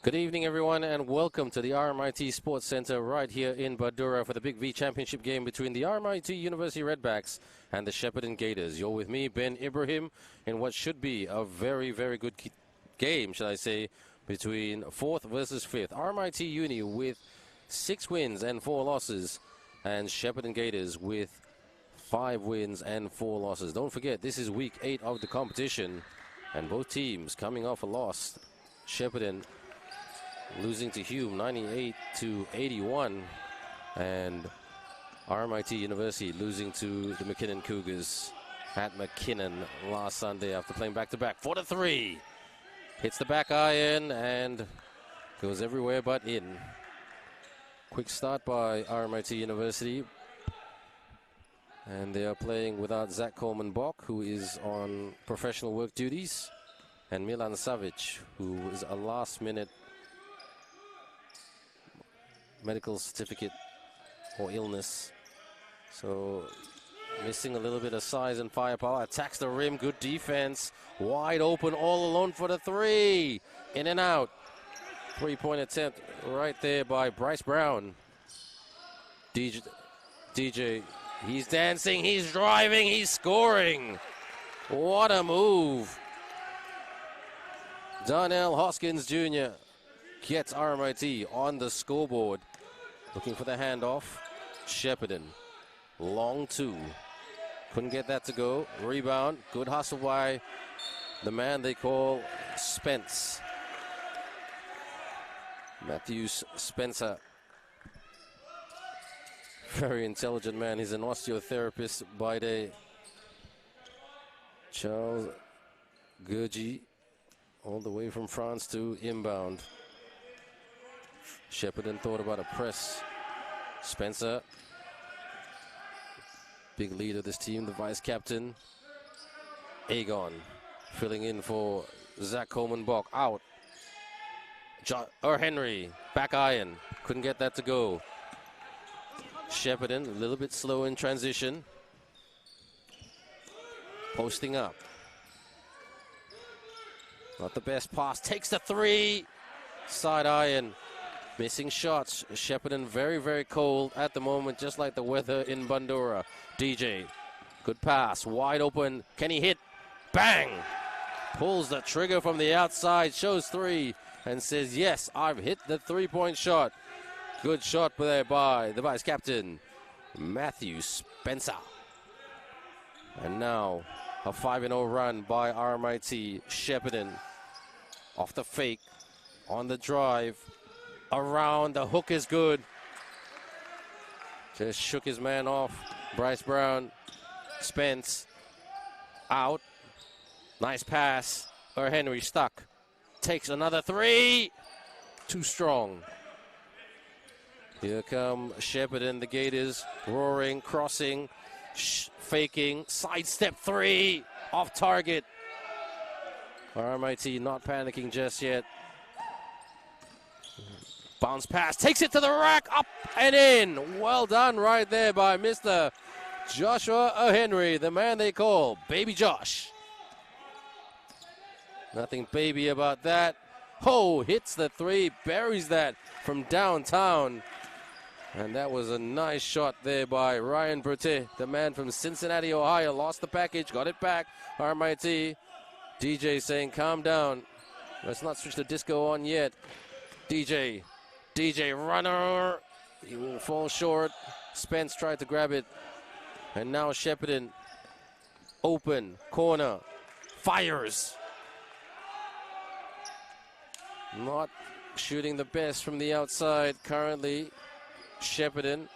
Good evening, everyone, and welcome to the RMIT Sports Center right here in Badura for the BigV Championship game between the RMIT University Redbacks and the Shepparton Gators. You're with me, Ben Ibrahim, in what should be a very, very good game, shall I say, between 4th versus 5th. RMIT Uni with 6 wins and 4 losses, and Shepparton Gators with 5 wins and 4 losses. Don't forget, this is week 8 of the competition, and both teams coming off a loss. Shepparton losing to Hume 98-81, and RMIT University losing to the McKinnon Cougars at McKinnon last Sunday after playing back-to-back. 4-3. Hits the back iron and goes everywhere but in. Quick start by RMIT University. And they are playing without Zach Coleman-Bock, who is on professional work duties, and Milan Savic, who is a last-minute medical certificate or illness. So missing a little bit of size and firepower. Attacks the rim. Good defense. Wide open all alone for the 3. In and out. 3-point attempt right there by Bryce Brown. DJ. He's dancing. He's driving. He's scoring. What a move. Darnell Hoskins Jr. gets RMIT on the scoreboard. Looking for the handoff. Shepparton. Long 2. Couldn't get that to go. Rebound. Good hustle by the man they call Spence. Matthews Spencer. Very intelligent man. He's an osteotherapist by day. Charles Gurgi. All the way from France to inbound. Shepparton thought about a press. Spencer, big lead of this team, the vice captain. Agon filling in for Zach Coleman-Bock. Out. Henry, back iron. Couldn't get that to go. Shepparton, a little bit slow in transition. Posting up. Not the best pass. Takes the 3. Side iron. Missing shots. Shepparton very, very cold at the moment, just like the weather in Bandura. DJ. Good pass. Wide open. Can he hit? Bang! Pulls the trigger from the outside. Shows 3 and says, yes, I've hit the 3-point shot. Good shot there by the vice captain, Matthew Spencer. And now a 5-0 run by RMIT. Shepparton off the fake. On the drive. Around, the hook is good. Just shook his man off. Bryce Brown, Spence, out. Nice pass. Henry stuck. Takes another 3. Too strong. Here come Shepparton, the Gators, roaring, crossing, faking, sidestep 3, off target. RMIT not panicking just yet. Bounce pass, takes it to the rack, up and in. Well done right there by Mr. Joshua Henry, the man they call Baby Josh. Nothing baby about that. Oh, hits the 3, buries that from downtown. And that was a nice shot there by Ryan Brute, the man from Cincinnati, Ohio. Lost the package, got it back. RMIT. DJ saying, calm down. Let's not switch the disco on yet. DJ runner. He will fall short. Spence tried to grab it. And now Shepparton. Open. Corner. Fires. Not shooting the best from the outside currently. Shepparton.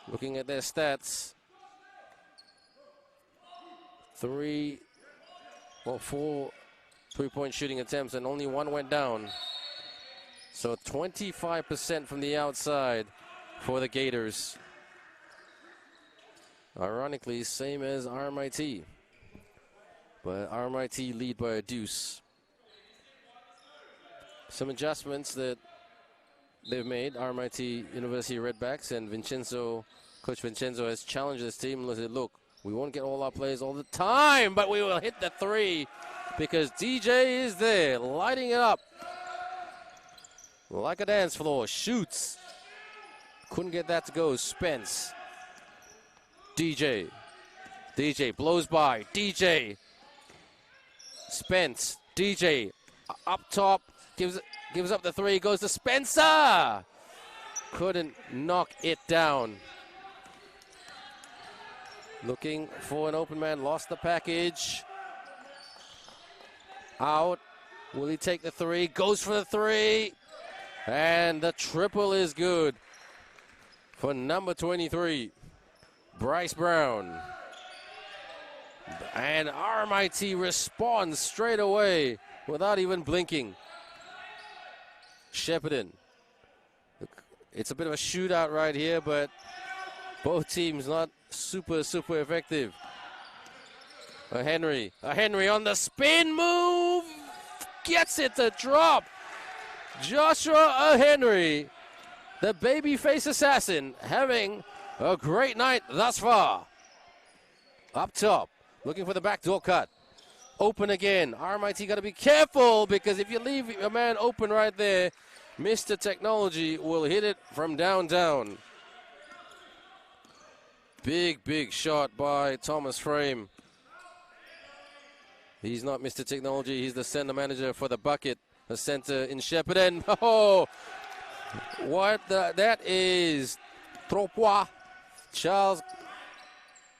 Looking at their stats. 4 3-point shooting attempts and only 1 went down. So 25% from the outside for the Gators. Ironically, same as RMIT. But RMIT lead by a deuce. Some adjustments that they've made. RMIT University Redbacks and Coach Vincenzo has challenged this team and said, look, we won't get all our plays all the time, but we will hit the 3 because DJ is there lighting it up. like a dance floor. Shoots. Couldn't get that to go. Spence. DJ. DJ blows by. DJ. Spence. DJ. Up top. Gives up the three. Goes to Spencer. Couldn't knock it down. Looking for an open man. Lost the package. Out. Will he take the three? Goes for the three. And the triple is good for number 23, Bryce Brown. And RMIT responds straight away without even blinking. Shepparton. It's a bit of a shootout right here, but both teams not super effective. A Henry on the spin move. Gets it to drop. Joshua Henry, the babyface assassin, having a great night thus far. Up top, looking for the backdoor cut. Open again. RMIT got to be careful, because if you leave a man open right there, Mr. Technology will hit it from downtown. Big shot by Thomas Frame. He's not Mr. Technology. He's the center manager for the bucket, the center in Shepparton. Oh, that is Trois. Charles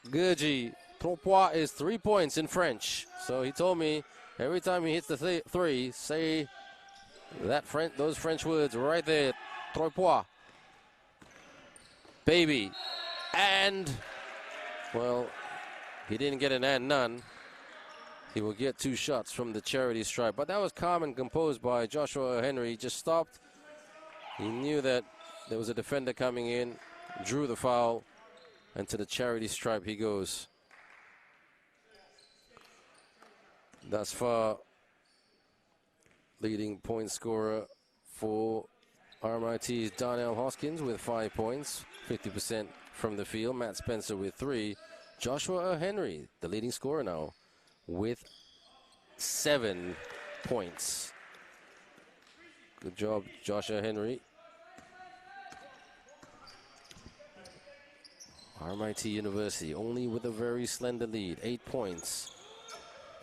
Gurji. Trois is 3 points in French. So he told me every time he hits the three, say those French words right there. Trois. Baby. And, well, he didn't get an and none. He will get 2 shots from the charity stripe. But that was calm and composed by Joshua Henry. He just stopped. He knew that there was a defender coming in, drew the foul, and to the charity stripe he goes. Thus far, leading point scorer for RMIT's Darnell Hoskins with 5 points, 50% from the field. Matt Spencer with 3. Joshua Henry, the leading scorer now, with 7 points. Good job, Joshua Henry. RMIT University only with a very slender lead, 8 points.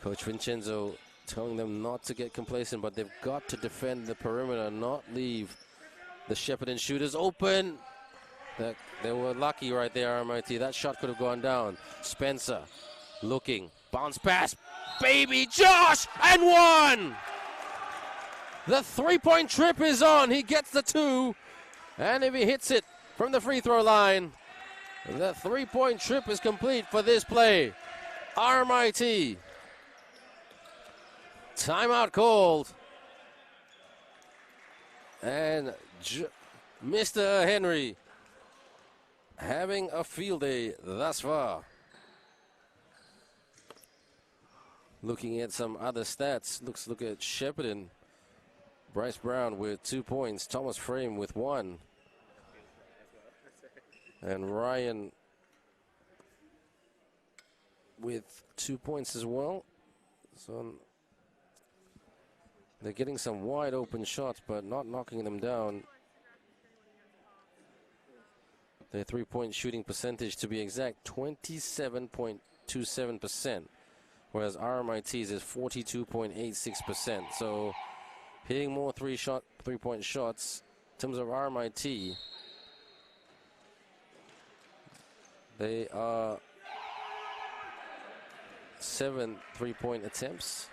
Coach Vincenzo telling them not to get complacent, but they've got to defend the perimeter, not leave the Shepparton shooters open. They were lucky right there, RMIT. That shot could have gone down. Spencer looking. Bounce pass. Baby Josh, and 1! The three-point trip is on. He gets the 2. And if he hits it from the free throw line, the three-point trip is complete for this play. RMIT. Timeout called. And Mr. Henry having a field day thus far. Looking at some other stats, look at Shepparton. Bryce Brown with 2 points, Thomas Frame with 1. And Ryan with 2 points as well. So they're getting some wide open shots, but not knocking them down. Their three-point shooting percentage, to be exact, 27.27%. Whereas RMIT's is 42.86%. So hitting more three-point shots. In terms of RMIT, they are 7 three-point attempts,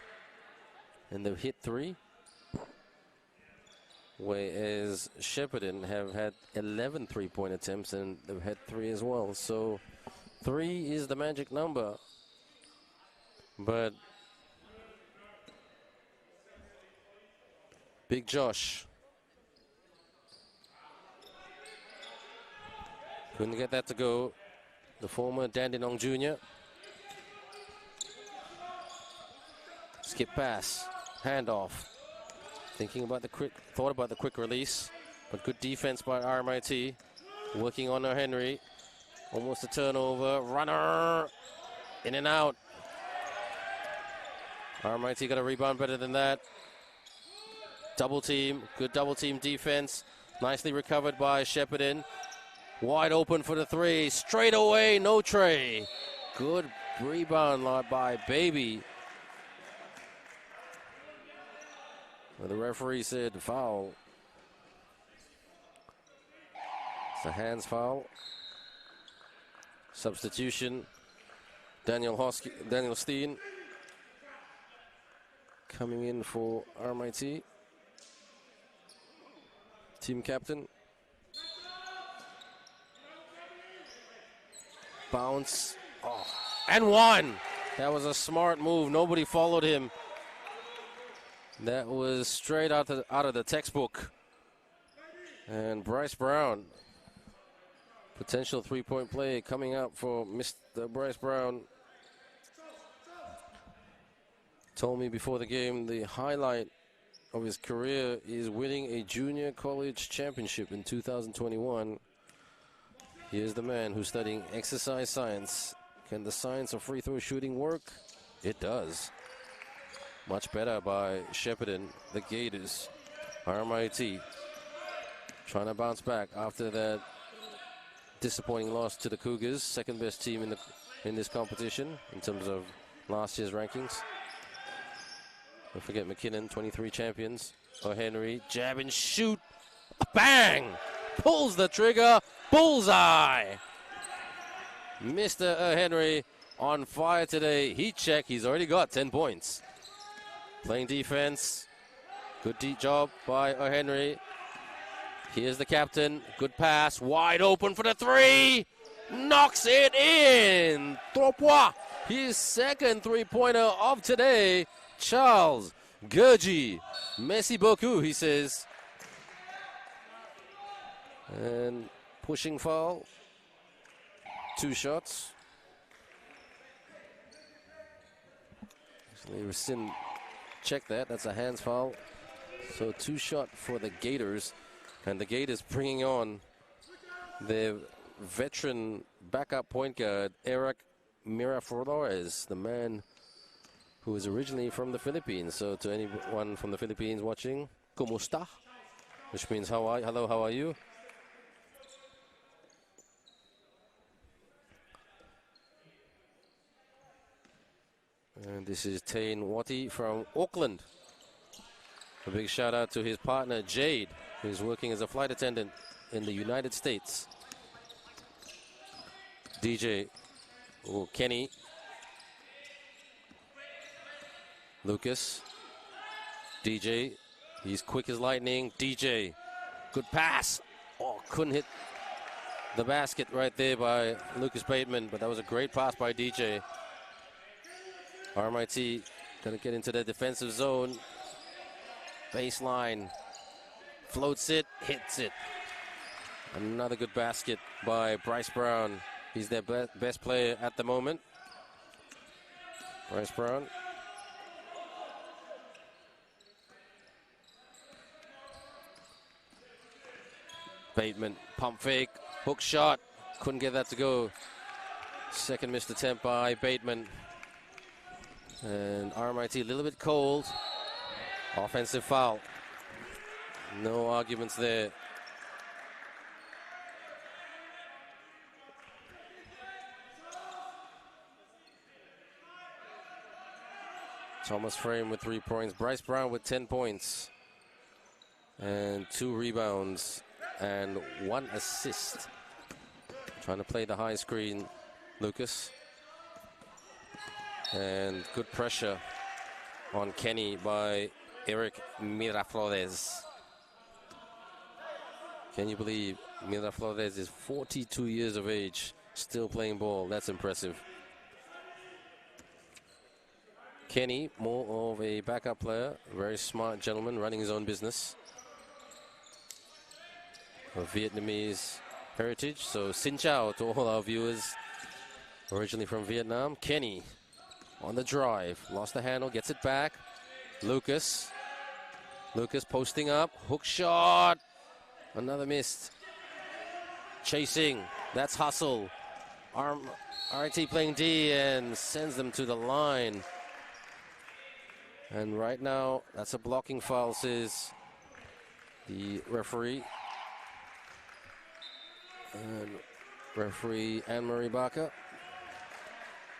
and they've hit 3. Whereas Shepparton have had 11 three-point attempts, and they've had 3 as well. So 3 is the magic number. But Big Josh couldn't get that to go. The former Dandenong Jr. Skip pass, handoff. Thought about the quick release, but good defense by RMIT. Working on Henry. Almost a turnover. Runner. In and out. RMIT got a rebound better than that. Double team, good double team defense. Nicely recovered by Shepparton. Wide open for the three. Straight away, no tray. Good rebound by Baby. Well, the referee said foul. It's a hands foul. Substitution. Daniel Steen coming in for RMIT. Team captain. Bounce. Oh. And one. That was a smart move. Nobody followed him. That was straight out of the textbook. And Bryce Brown. Potential three-point play coming up for Mr. Bryce Brown. Told me before the game the highlight of his career is winning a junior college championship in 2021. Here's the man who's studying exercise science. Can the science of free throw shooting work? It does. Much better by Shepparton, the Gators. RMIT trying to bounce back after that disappointing loss to the Cougars, second best team in this competition in terms of last year's rankings. Don't forget McKinnon, 23 champions. O'Henry, jab and shoot. Bang! Pulls the trigger. Bullseye! Mr. O'Henry on fire today. Heat check. He's already got 10 points. Playing defense. Good deep job by O'Henry. Here's the captain. Good pass. Wide open for the three. Knocks it in. 3 points. His second three-pointer of today. Charles Gurji. Merci beaucoup, he says. And pushing foul. 2 shots. Actually, rescind. Check that. That's a hands foul. So 2 shot for the Gators. And the Gators bringing on their veteran backup point guard, Eric Miraflores, the man who is originally from the Philippines. So to anyone from the Philippines watching, kumusta? Which means hello, how are you? And this is Tain Wati from Auckland. A big shout out to his partner Jade, who's working as a flight attendant in the United States. DJ, Kenny, Lucas, DJ, he's quick as lightning. DJ, good pass. Oh, couldn't hit the basket right there by Lucas Bateman, but that was a great pass by DJ. RMIT gonna get into the defensive zone. Baseline, floats it, hits it. Another good basket by Bryce Brown. He's their best player at the moment. Bryce Brown. Bateman, pump fake, hook shot. Couldn't get that to go. Second missed attempt by Bateman. And RMIT a little bit cold. Offensive foul. No arguments there. Thomas Frame with 3 points. Bryce Brown with 10 points. And 2 rebounds. And 1 assist. Trying to play the high screen, Lucas. And good pressure on Kenny by Eric Miraflores. Can you believe Miraflores is 42 years of age, still playing ball? That's impressive. Kenny, more of a backup player, very smart gentleman, running his own business. Of Vietnamese heritage, so xin chào to all our viewers originally from Vietnam. Kenny on the drive, lost the handle, gets it back. Lucas posting up, hook shot, another missed. Chasing, that's hustle. RMIT playing D and sends them to the line. And right now, that's a blocking foul, says The referee, and referee Anne-Marie Barker,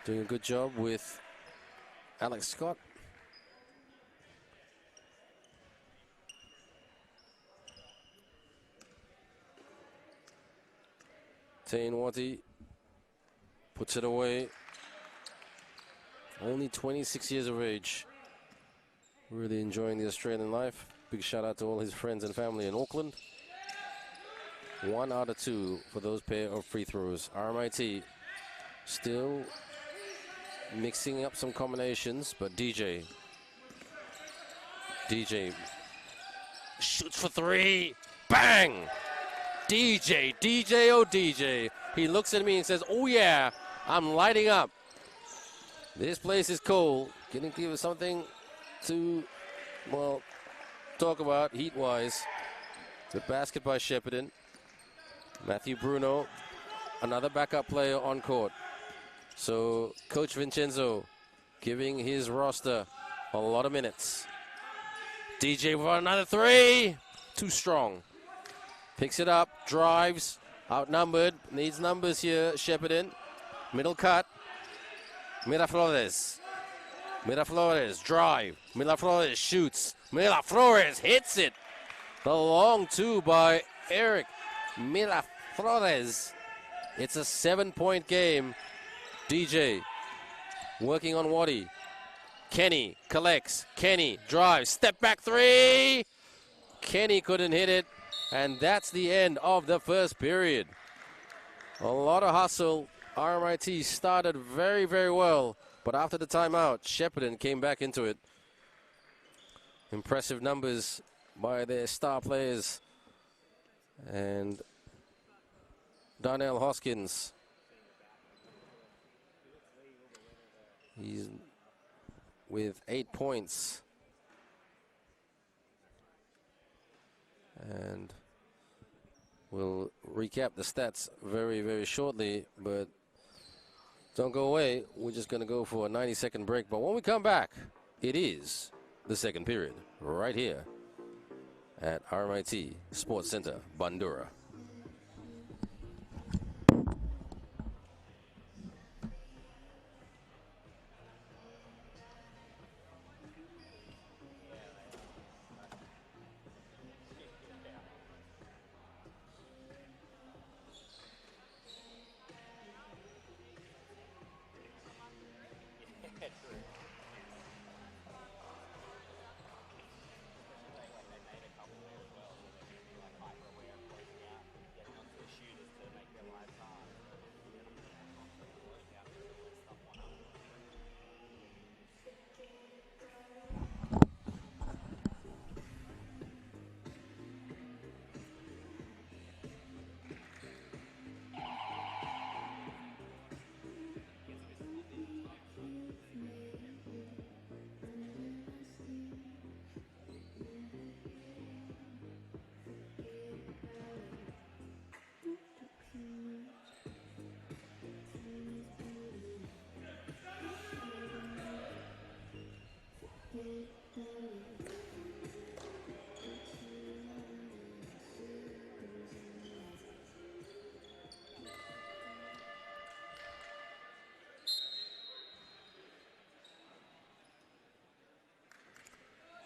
doing a good job with Alex Scott. Tane Watty puts it away. Only 26 years of age. Really enjoying the Australian life. Big shout out to all his friends and family in Auckland. 1 out of 2 for those pair of free throws. RMIT still mixing up some combinations, but DJ shoots for 3. Bang! DJ, oh DJ. He looks at me and says, oh yeah, I'm lighting up. This place is cold. Can you give us something to, well, talk about heat-wise? The basket by Shepparton. Matthew Bruno, another backup player on court. So Coach Vincenzo giving his roster a lot of minutes. DJ for another 3. Too strong. Picks it up, drives, outnumbered, needs numbers here, Shepparton. Middle cut. Miraflores, drive. Miraflores shoots. Miraflores hits it. The long 2 by Eric Miraflores. It's a 7-point game. DJ working on Watty. Kenny collects. Kenny drives. Step back 3. Kenny couldn't hit it. And that's the end of the first period. A lot of hustle. RMIT started very, very well. But after the timeout, Shepparton came back into it. Impressive numbers by their star players. And Darnell Hoskins. He's with 8 points. And we'll recap the stats very, very shortly, but don't go away. We're just going to go for a 90-second break. But when we come back, it is the second period right here at RMIT Sports Center, Bandura.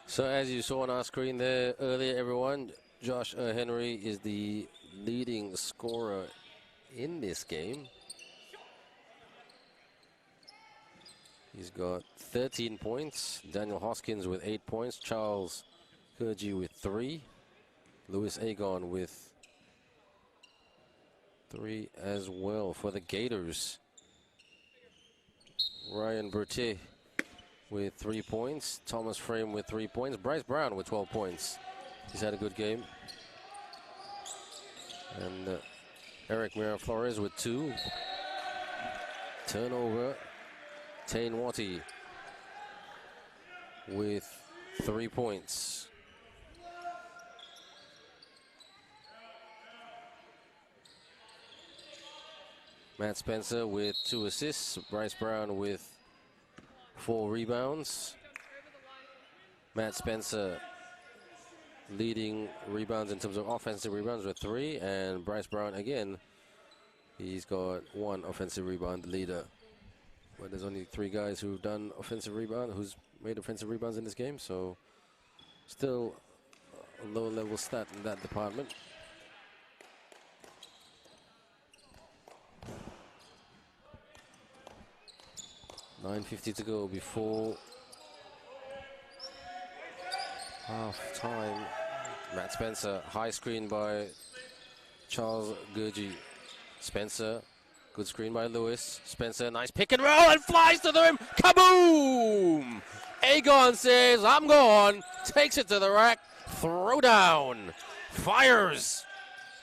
So as you saw on our screen there earlier, everyone, Josh Henry is the leading scorer in this game. He's got 13 points. Daniel Hoskins with 8 points. Charles Kurji with 3. Louis Agon with 3 as well for the Gators. Ryan Berthet with 3 points. Thomas Frame with 3 points. Bryce Brown with 12 points. He's had a good game. And Eric Miraflores with 2. Turnover. Tane Watty with 3 points. Matt Spencer with 2 assists. Bryce Brown with 4 rebounds. Matt Spencer leading rebounds in terms of offensive rebounds with 3, and Bryce Brown again, he's got 1 offensive rebound leader. But there's only 3 guys who've done offensive rebound, who's made offensive rebounds in this game, so still a low-level stat in that department. .950 to go before half time. Matt Spencer, high screen by Charles Gurgey. Spencer, good screen by Lewis. Spencer, nice pick and roll and flies to the rim. Kaboom! Agon says, I'm gone. Takes it to the rack. Throw down. Fires.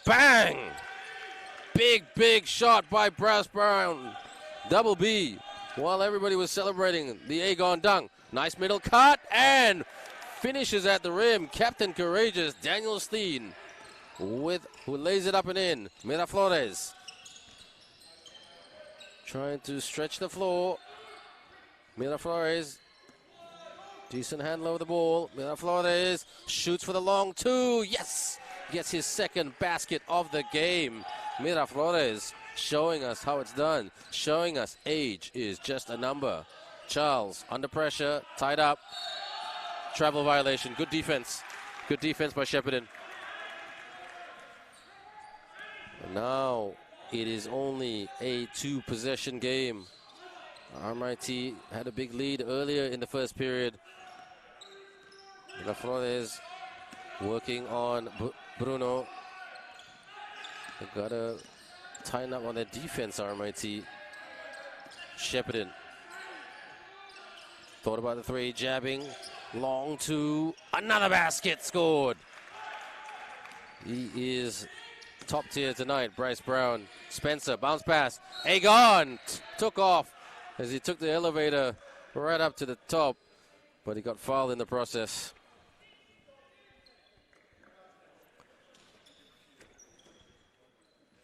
Bang! Big shot by Bryce Brown. Double B. While everybody was celebrating the Agon dunk. Nice middle cut and finishes at the rim. Captain Courageous, Daniel Steen, who lays it up and in. Miraflores trying to stretch the floor. Miraflores, decent handle of the ball. Miraflores shoots for the long 2. Yes! Gets his 2nd basket of the game. Miraflores showing us how it's done, showing us age is just a number. Charles under pressure, tied up, travel violation. Good defense by Shepparton. And now it is only a 2-possession game. RMIT had a big lead earlier in the first period. Miraflores working on Bruno. They gotta tighten up on their defense, RMIT. Shepparton thought about the 3, jabbing. Long 2, another basket scored. He is top tier tonight, Bryce Brown. Spencer, bounce pass. Agon took off as he took the elevator right up to the top, but he got fouled in the process.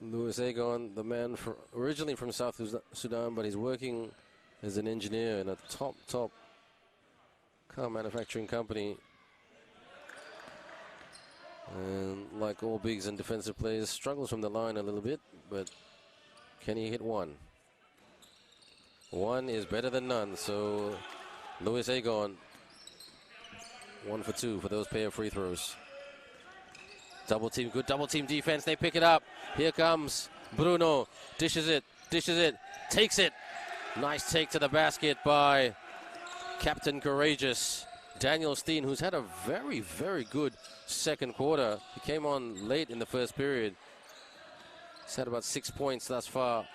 Louis Agon, the man originally from South Sudan, but he's working as an engineer in a top car manufacturing company. And like all bigs and defensive players, struggles from the line a little bit, but can he hit 1? 1 is better than none, so Louis Agon, 1 for 2 for those pair of free throws. Double team, good double team defense. They pick it up. Here comes Bruno. Dishes it, takes it. Nice take to the basket by Captain Courageous. Daniel Steen, who's had a very, very good second quarter. He came on late in the first period. He's had about 6 points thus far.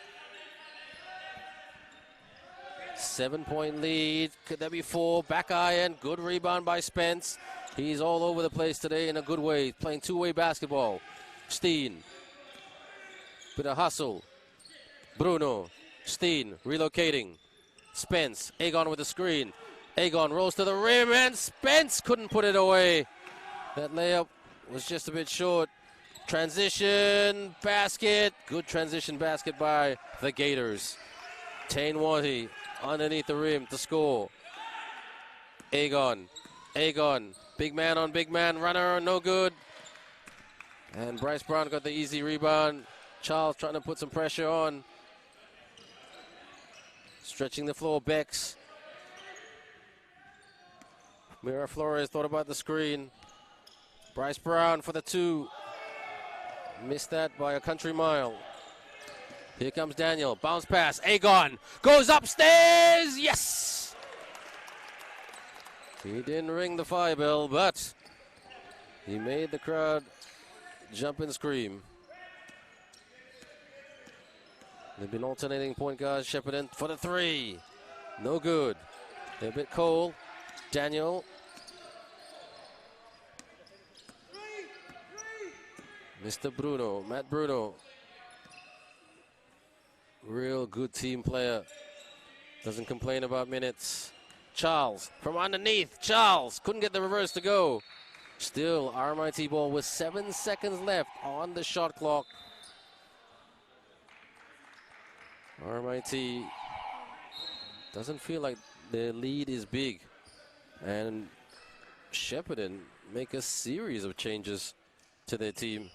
7-point lead. Could there be 4? Back iron. Good rebound by Spence. He's all over the place today in a good way, playing 2-way basketball. Steen. Bit of hustle. Bruno. Steen relocating. Spence. Agon with the screen. Agon rolls to the rim and Spence couldn't put it away. That layup was just a bit short. Transition basket. Good transition basket by the Gators. Tane Wanty underneath the rim to score. Agon. Big man on big man. Runner, no good. And Bryce Brown got the easy rebound. Charles trying to put some pressure on. Stretching the floor, Bex. Miraflores thought about the screen. Bryce Brown for the 2. Missed that by a country mile. Here comes Daniel. Bounce pass. Agon goes upstairs. Yes! He didn't ring the fire bell, but he made the crowd jump and scream. They've been alternating point guards. Shepparton for the 3. No good. They're a bit cold. Daniel. Mr. Bruno, Matt Bruno. Real good team player. Doesn't complain about minutes. Charles from underneath. Charles couldn't get the reverse to go. Still RMIT ball with 7 seconds left on the shot clock. RMIT doesn't feel like their lead is big. And Shepparton make a series of changes to their team.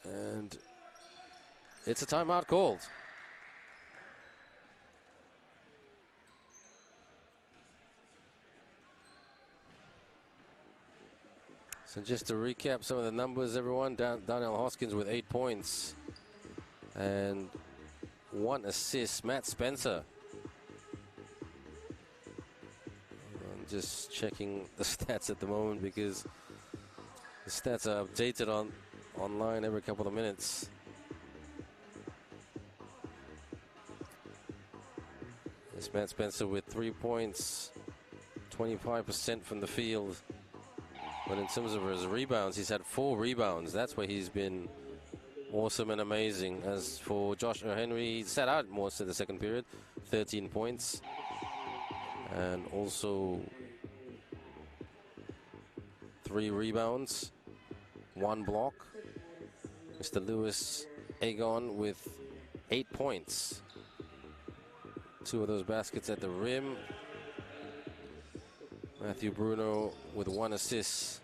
And it's a timeout called. So just to recap some of the numbers, everyone, Daniel Hoskins with 8 points and 1 assist. Matt Spencer. I'm just checking the stats at the moment because the stats are updated online every couple of minutes. It's Matt Spencer with 3 points, 25% from the field. But in terms of his rebounds, he's had 4 rebounds. That's where he's been awesome and amazing. As for Josh Henry, he sat out most of the second period, 13 points. And also 3 rebounds, 1 block. Mr. Lewis Agon with 8 points. 2 of those baskets at the rim. Matthew Bruno with 1 assist.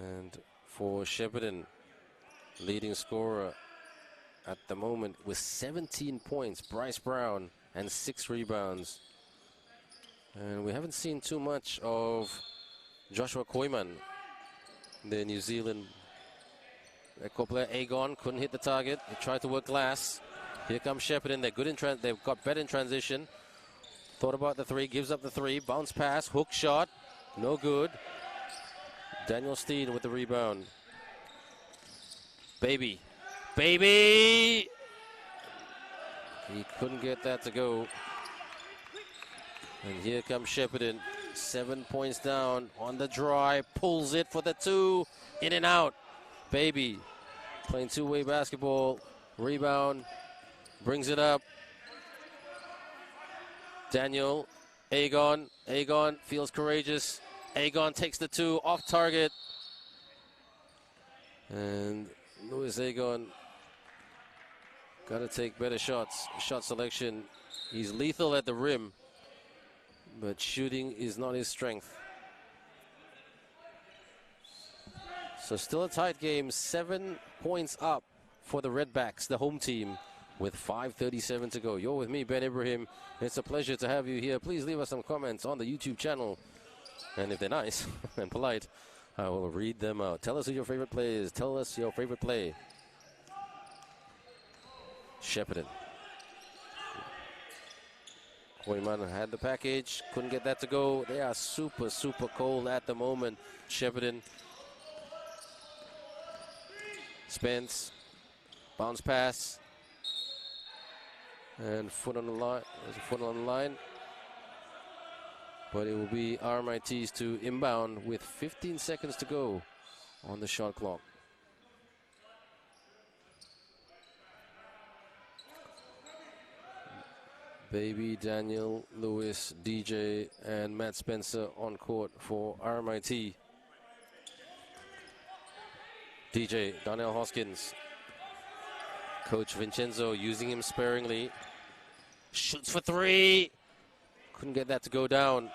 And for Shepparton, leading scorer at the moment with 17 points, Bryce Brown, and 6 rebounds. And we haven't seen too much of Joshua Koiman, the New Zealand record player. Agon couldn't hit the target. He tried to work glass. Here comes Shepparton. They're good in they've got better in transition. Thought about the 3, gives up the 3, bounce pass, hook shot, no good. Daniel Steen with the rebound. Baby. He couldn't get that to go. And here comes Shepparton, 7 points down on the drive, pulls it for the 2, in and out. Baby playing two-way basketball, rebound, brings it up. Daniel, Agon feels courageous. Agon takes the 2 off target. And Louis Agon got to take better shots. Shot selection. He's lethal at the rim, but shooting is not his strength. So still a tight game. 7 points up for the Redbacks, the home team, with 5:37 to go. You're with me, Ben Ibrahim. It's a pleasure to have you here. Please leave us some comments on the YouTube channel. And if they're nice and polite, I will read them out. Tell us who your favorite play is. Tell us your favorite play. Shepparton. Koiman had the package. Couldn't get that to go. They are super cold at the moment. Shepparton. Spence. Bounce pass. And foot on the line. There's a foot on the line. But it will be RMIT's to inbound with 15 seconds to go on the shot clock. Baby, Daniel, Lewis, DJ, and Matt Spencer on court for RMIT. DJ, Daniel Hoskins. Coach Vincenzo using him sparingly. Shoots for 3. Couldn't get that to go down.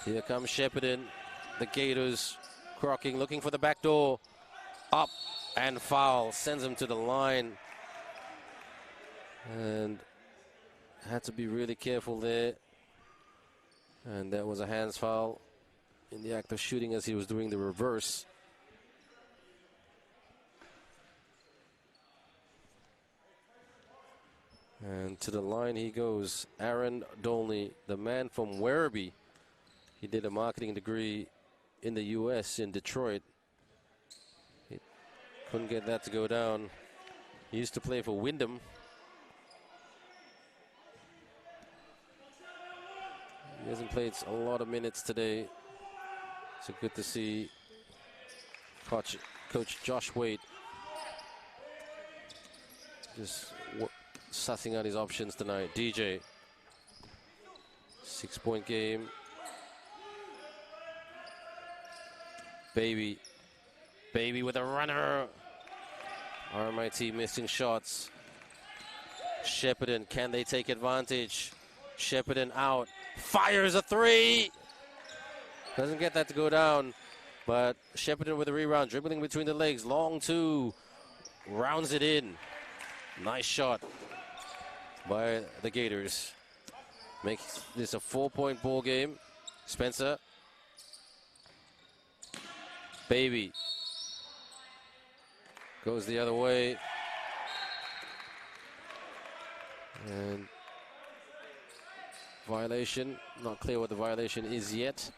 Here comes Shepparton. The Gators crocking, looking for the back door. Up and foul. Sends him to the line. And had to be really careful there. And that was a hands foul in the act of shooting as he was doing the reverse. And to the line he goes, Aaron Dolney, the man from Werribee. He did a marketing degree in the U.S. in Detroit. He couldn't get that to go down. He used to play for Wyndham. He hasn't played a lot of minutes today. So good to see Coach Josh Wade just sussing out his options tonight. DJ, 6-point game. Baby with a runner. RMIT missing shots. Shepparton, can they take advantage? Shepparton out, fires a three. Doesn't get that to go down, but Shepparton with a rebound, dribbling between the legs, long two, rounds it in. Nice shot by the Gators. Makes this a 4-point ball game. Spencer. Baby. Goes the other way. And violation. Not clear what the violation is yet.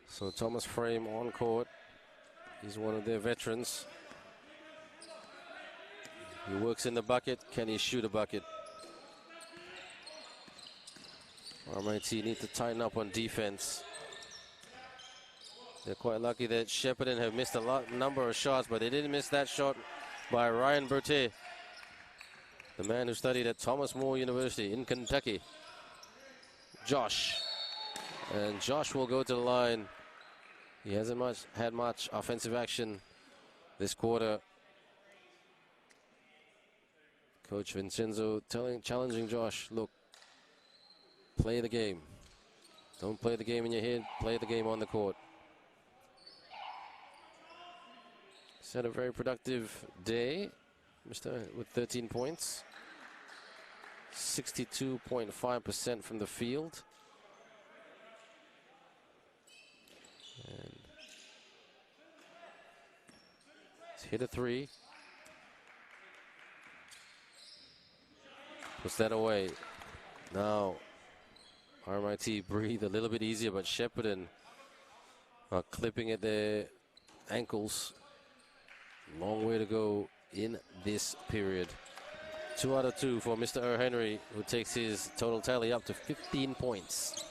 So Thomas Frame on court. He's one of their veterans. He works in the bucket. Can he shoot a bucket? RMIT need to tighten up on defense. They're quite lucky that Shepparton have missed a number of shots, but they didn't miss that shot by Ryan Berthet, the man who studied at Thomas More University in Kentucky. Josh. And Josh will go to the line. He hasn't had much offensive action this quarter. Coach Vincenzo challenging Josh, look, play the game. Don't play the game in your head, play the game on the court. He's had a very productive day, with 13 points. 62.5% from the field. And he's hit a three. Puts that away. Now, RMIT breathe a little bit easier, but Shepparton are clipping at their ankles. Long way to go in this period. 2 out of 2 for Mr. Henry, who takes his total tally up to 15 points.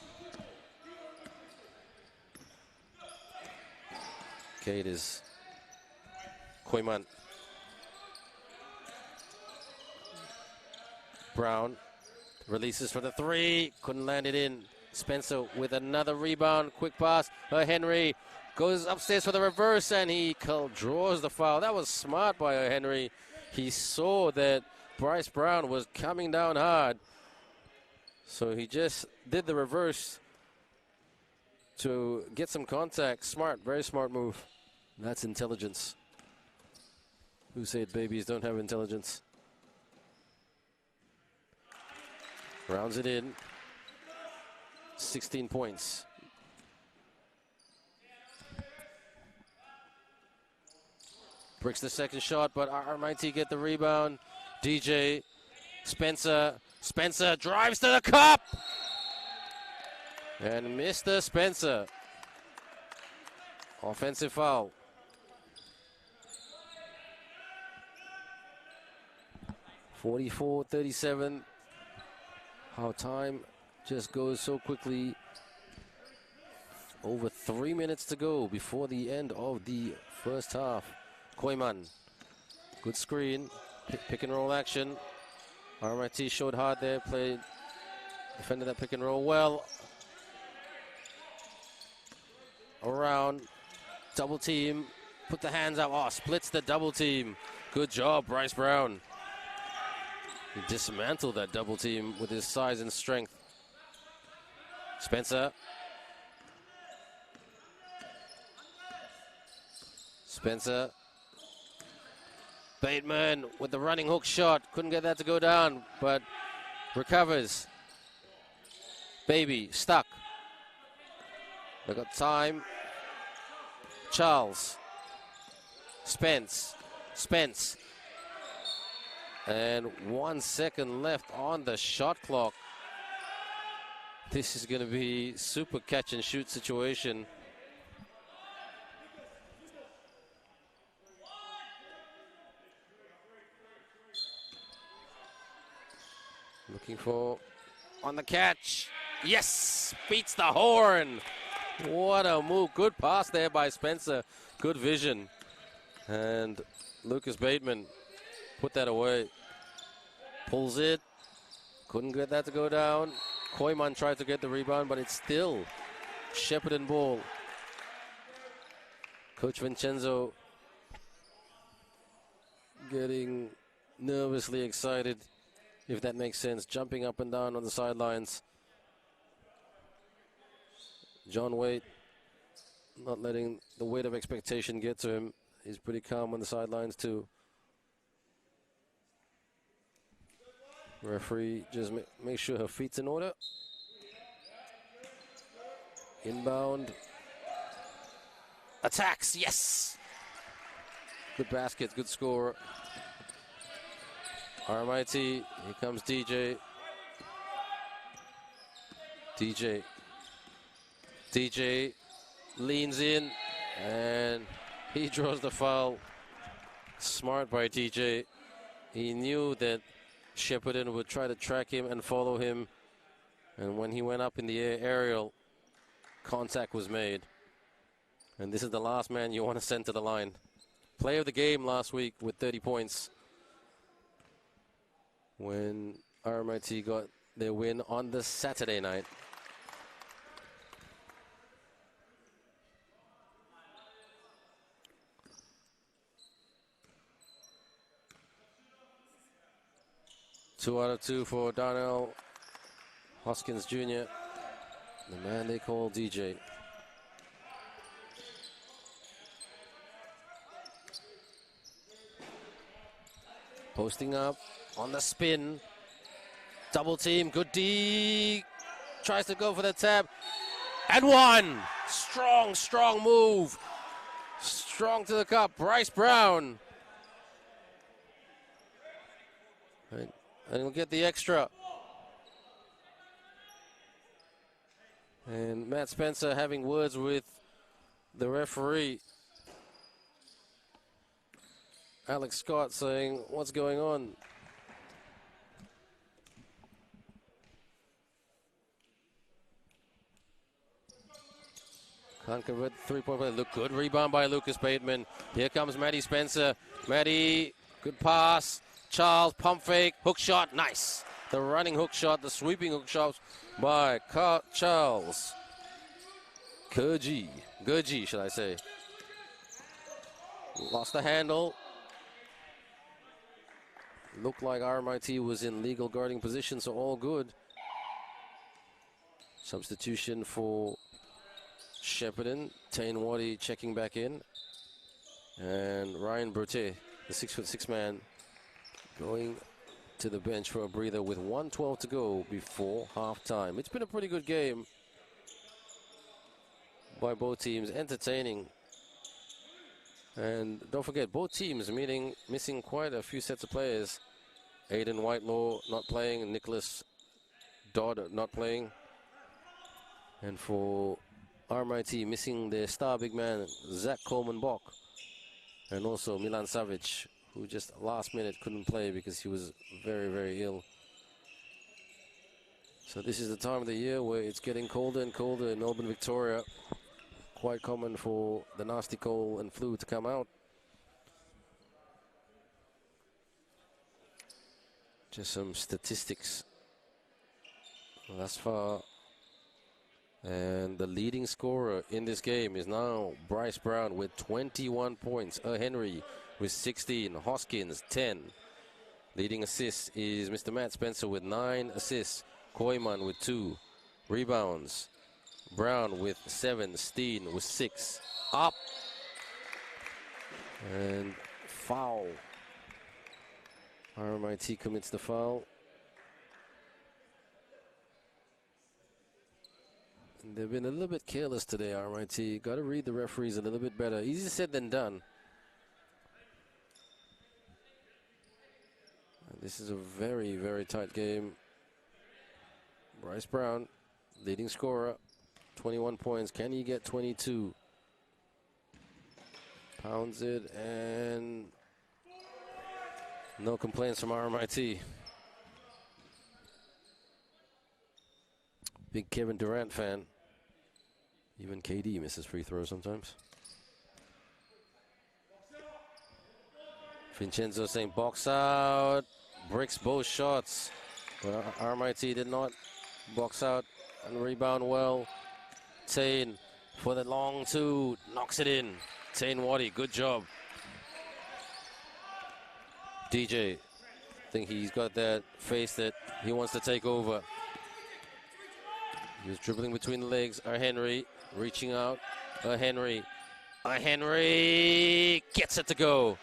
Okay, it is Koiman. Brown releases for the three, couldn't land it in. Spencer with another rebound, quick pass. Henry goes upstairs for the reverse, and he draws the foul. That was smart by Henry. He saw that Bryce Brown was coming down hard, so he just did the reverse to get some contact. Smart, very smart move. That's intelligence. Who said babies don't have intelligence? Rounds it in. 16 points. Bricks the second shot, but RMIT get the rebound. DJ, Spencer drives to the cup! And Mr. Spencer. Offensive foul. (44-37). How time just goes so quickly. Over 3 minutes to go before the end of the first half. Koiman, good screen, pick and roll action. RMIT showed hard there, defended that pick and roll well. Around, double team, put the hands up, splits the double team. Good job, Bryce Brown. He dismantled that double team with his size and strength. Spencer. Bateman with the running hook shot. Couldn't get that to go down, but recovers. Baby, stuck. They got time. Charles. Spence. And 1 second left on the shot clock. This is going to be super catch and shoot situation. Looking for on the catch. Yes, beats the horn. What a move. Good pass there by Spencer. Good vision. And Lucas Bateman put that away. Pulls it. Couldn't get that to go down. Koiman tried to get the rebound, but it's still Shepparton ball. Coach Vincenzo getting nervously excited, if that makes sense, jumping up and down on the sidelines. John Waite not letting the weight of expectation get to him. He's pretty calm on the sidelines too. Referee just make sure her feet's in order. Inbound. Attacks, yes! Good basket, good score. RMIT, here comes DJ. DJ leans in and he draws the foul. Smart by DJ. He knew that Shepparton would try to track him and follow him. And when he went up in the air, aerial, contact was made. And this is the last man you want to send to the line. Play of the game last week with 30 points. When RMIT got their win on the Saturday night. Two out of two for Darnell Hoskins Jr., the man they call DJ. Posting up on the spin. Double team, good D. Tries to go for the tap. And one. Strong, strong move. Strong to the cup. Bryce Brown. And he'll get the extra. And Matt Spencer having words with the referee. Alex Scott saying, what's going on? Can't convert the three-point play. Look, good rebound by Lucas Bateman. Here comes Matty Spencer. Matty, good pass. Charles, pump fake, hook shot, nice. The running hook shot, the sweeping hook shot by Charles. Gurji, should I say. Lost the handle. Looked like RMIT was in legal guarding position, so all good. Substitution for Shepparton. Tane Waddy checking back in. And Ryan Brute, the 6'6" man, going to the bench for a breather with 1:12 to go before halftime. It's been a pretty good game by both teams, entertaining. And don't forget, both teams missing quite a few sets of players. Aiden Whitelaw not playing, Nicholas Dodd not playing. And for RMIT, missing their star big man, Zach Coleman-Bock. And also Milan Savic, who just last minute couldn't play because he was very, very ill. So this is the time of the year where it's getting colder and colder in Melbourne, Victoria. Quite common for the nasty cold and flu to come out. Just some statistics thus far. And the leading scorer in this game is now Bryce Brown with 21 points. Henry with 16, Hoskins 10. Leading assists is Mr. Matt Spencer with 9 assists. Koiman with 2 rebounds. Brown with 7, Steen with 6. Up. And foul. RMIT commits the foul. And they've been a little bit careless today, RMIT. Got to read the referees a little bit better. Easier said than done. And this is a very, very tight game. Bryce Brown, leading scorer, 21 points. Can he get 22? Pounds it, and no complaints from RMIT. Big Kevin Durant fan. Even KD misses free throws sometimes. Vincenzo saying box out. Bricks both shots. But RMIT did not box out and rebound well. Tane for the long two. Knocks it in. Tane Waddy, good job. DJ, think he's got that face that he wants to take over. He was dribbling between the legs. Henry reaching out. Henry gets it to go.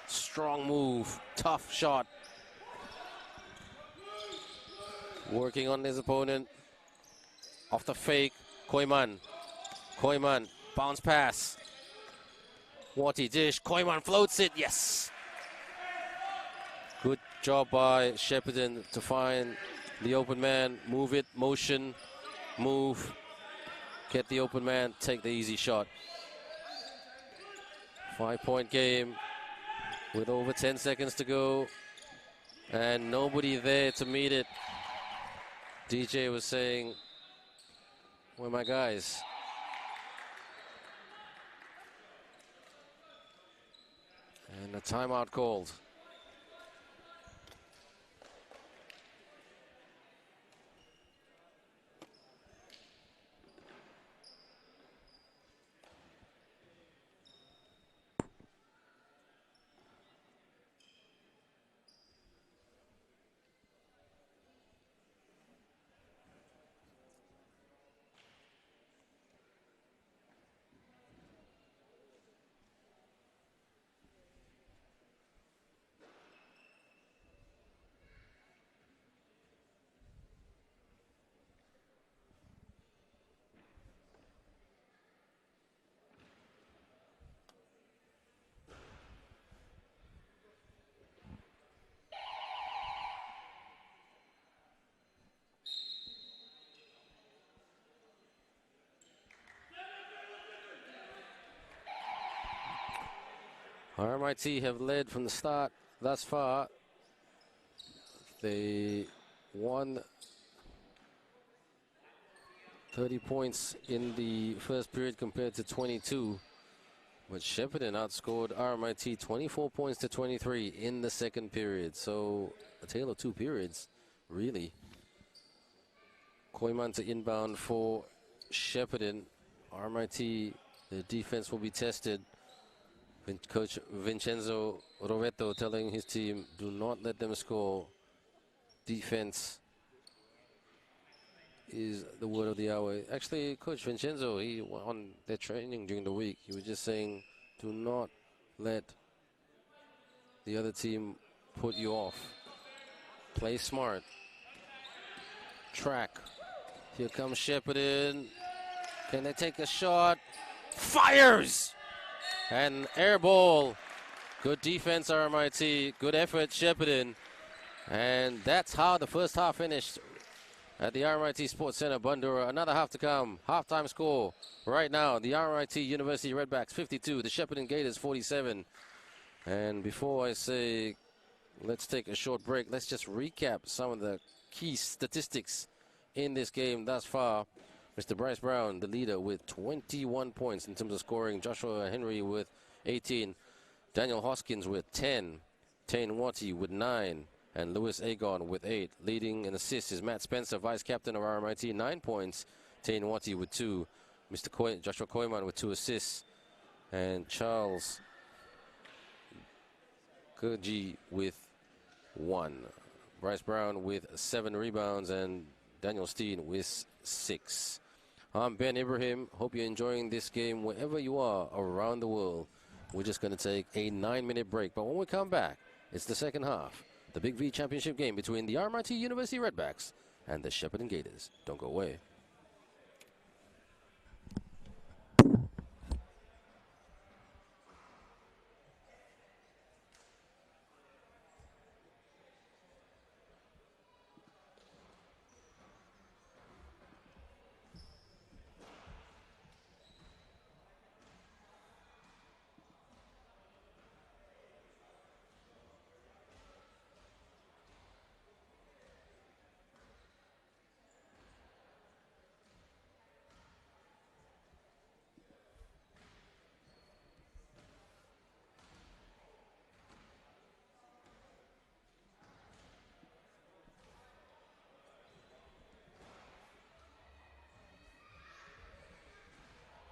Strong move, tough shot. Working on his opponent. Off the fake, Koiman, bounce pass. Wati dish, Koiman floats it, yes! Good job by Shepparton to find the open man, move it, motion, move, get the open man, take the easy shot. 5-point game with over 10 seconds to go and nobody there to meet it. DJ was saying, where are my guys? And a timeout called. RMIT have led from the start thus far. They won 30 points in the first period compared to 22. But Shepparton outscored RMIT 24 points to 23 in the second period. So a tale of two periods, really. Koiman to inbound for Shepparton. RMIT, the defense will be tested. Coach Vincenzo Rovetto telling his team, do not let them score. Defense is the word of the hour. Actually, Coach Vincenzo, he on their training during the week, he was just saying, do not let the other team put you off. Play smart. Track. Here comes Shepparton. Can they take a shot? Fires! And air ball. Good defense, RMIT. Good effort, Shepparton. And that's how the first half finished at the RMIT Sports Center, Bandura. Another half to come. Halftime score right now. The RMIT University Redbacks 52, the Shepparton Gators 47. And before I say let's take a short break, let's just recap some of the key statistics in this game thus far. Mr. Bryce Brown, the leader, with 21 points in terms of scoring. Joshua Henry with 18. Daniel Hoskins with 10. Tane Wati with 9. And Lewis Agon with 8. Leading in assists is Matt Spencer, vice captain of RMIT, 9 points. Tane Wati with 2. Mr. Joshua Koiman with 2 assists. And Charles Kurji with 1. Bryce Brown with 7 rebounds and Daniel Steen with 6. I'm Ben Ibrahim. Hope you're enjoying this game wherever you are around the world. We're just going to take a 9-minute break. But when we come back, it's the second half. The Big V Championship game between the RMIT University Redbacks and the Shepparton Gators. Don't go away.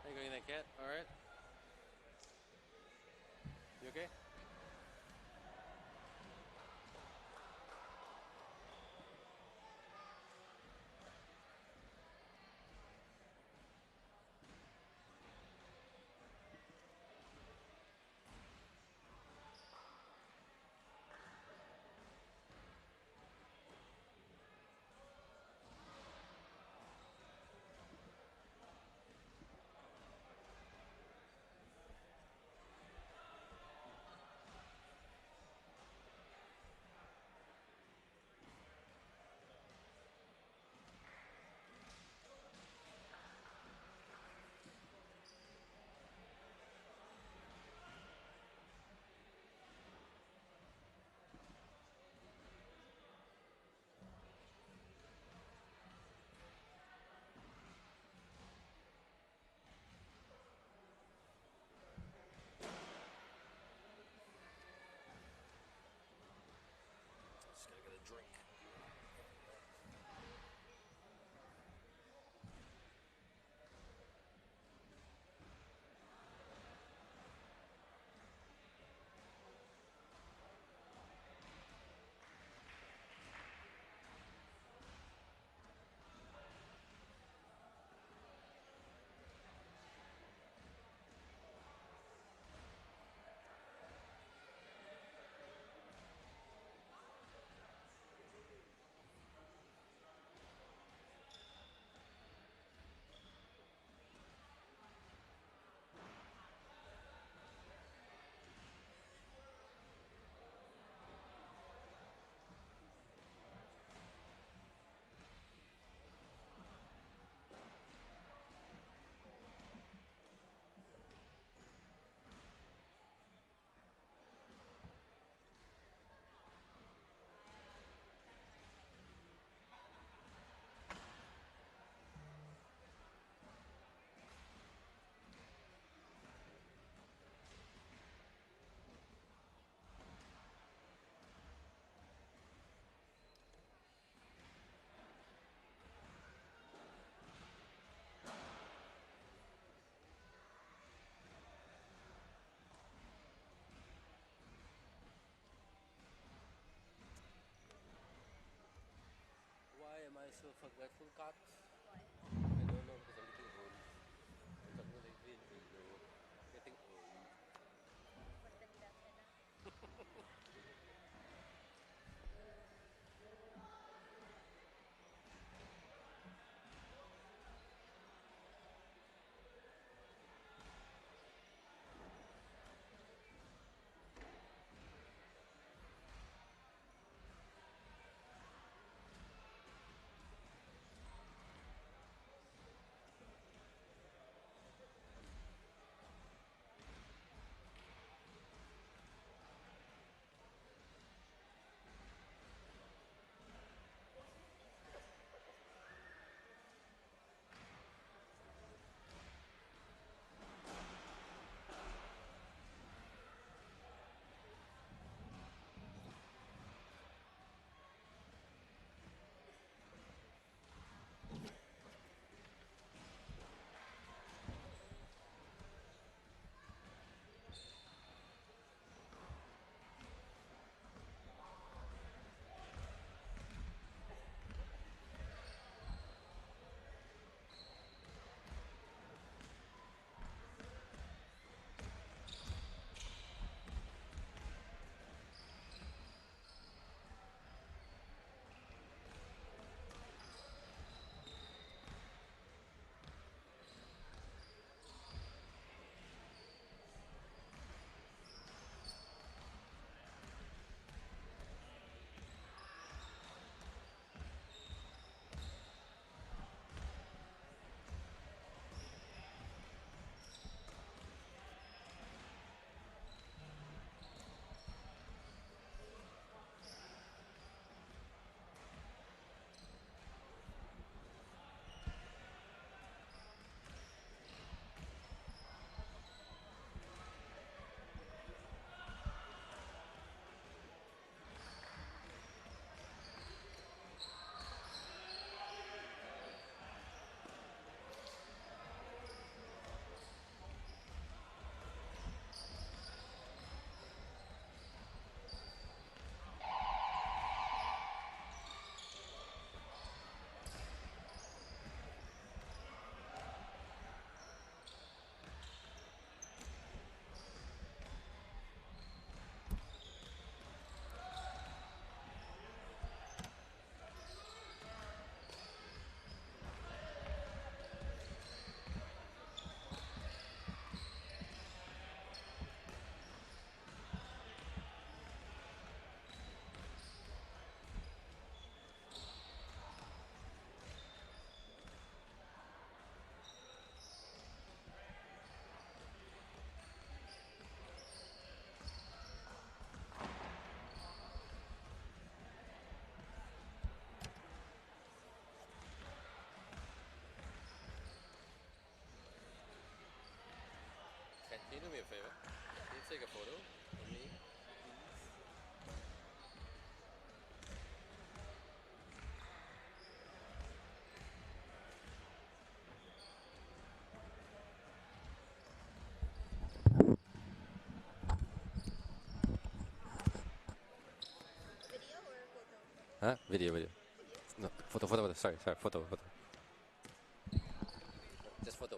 How you going there, Kat? All right? You okay? forgetful cat? I don't know because I'm getting old. I'm talking like Vin, getting old. Can you do me a favor? Can you take a photo of me, please? Huh? Video, video. No, photo. Sorry, photo. Just photo.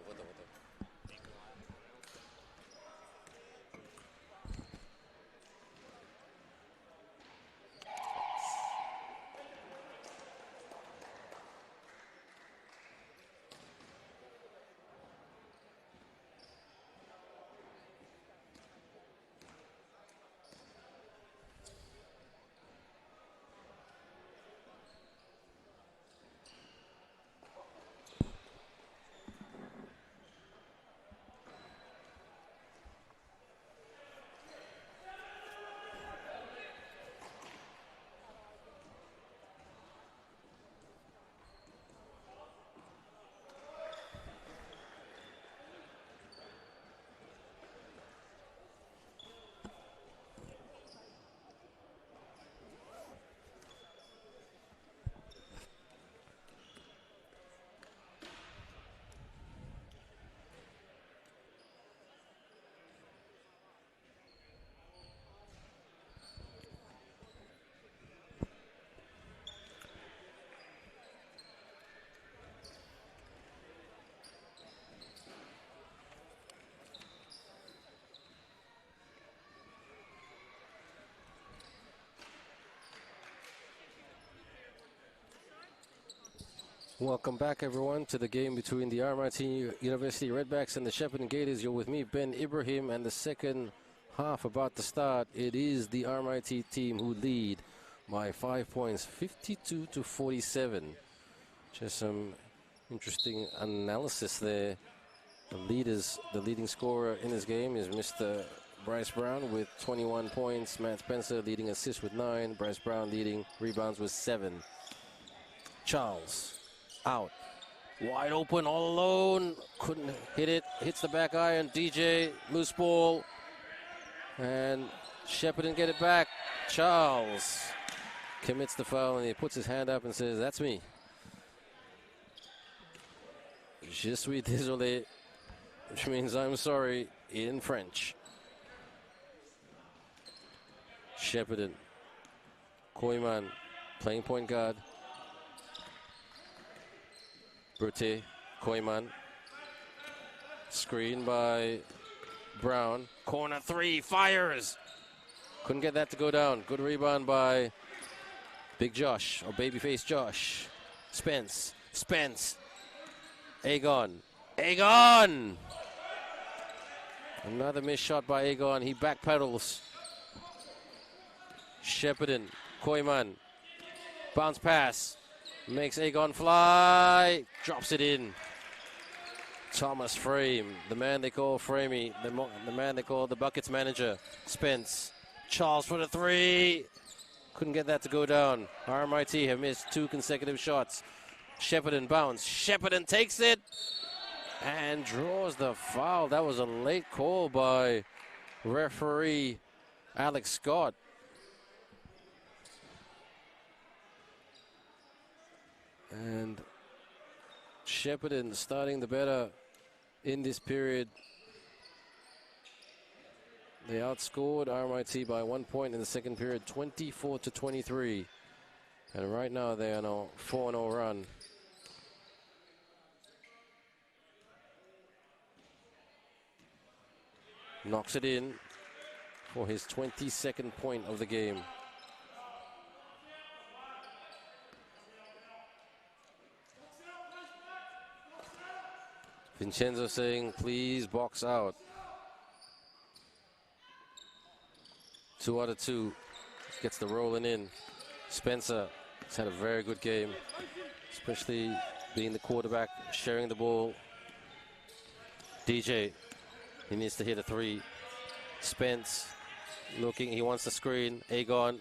Welcome back, everyone, to the game between the RMIT University Redbacks and the Shepparton Gators. You're with me, Ben Ibrahim, and the second half about to start. It is the RMIT team who lead by 5 points, 52-47. Just some interesting analysis there. The leading scorer in this game is Mr. Bryce Brown with 21 points. Matt Spencer leading assists with 9. Bryce Brown leading rebounds with 7. Charles out, wide open, all alone, couldn't hit it, hits the back iron. DJ, loose ball, and Shepparton get it back. Charles commits the foul and he puts his hand up and says, "That's me. Je suis désolé," which means I'm sorry in French. Shepparton, Koyman playing point guard. Brute, Koyman, screen by Brown, corner 3, fires! Couldn't get that to go down. Good rebound by Big Josh, or Babyface Josh. Spence, Agon! Another missed shot by Agon, he backpedals. Shepparton, Koyman, bounce pass. Makes Agon fly, drops it in. Thomas Frame, the man they call Framey, the man they call the buckets manager. Spence, Charles for the 3. Couldn't get that to go down. RMIT have missed 2 consecutive shots. Shepparton bounce. Shepparton takes it and draws the foul. That was a late call by referee Alex Scott. And Shepparton starting the better in this period. They outscored RMIT by 1 point in the second period, 24-23. And right now they are on a 4-0 run. Knocks it in for his 22nd point of the game. Vincenzo saying, please box out. 2 out of 2. Gets the rolling in. Spencer has had a very good game, especially being the quarterback, sharing the ball. DJ, he needs to hit a 3. Spence looking, he wants the screen. Agon.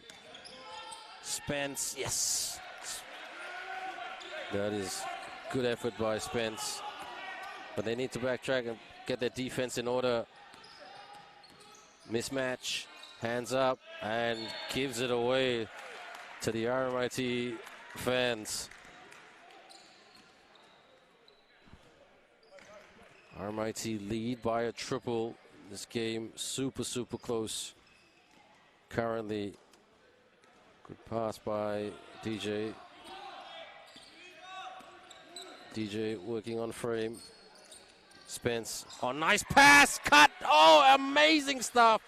Spence, yes. That is good effort by Spence. But they need to backtrack and get their defense in order. Mismatch, hands up, and gives it away to the RMIT fans. RMIT lead by a triple. This game super close. Currently, good pass by DJ. DJ working on Frame. Spence, oh, nice pass, cut, oh, amazing stuff.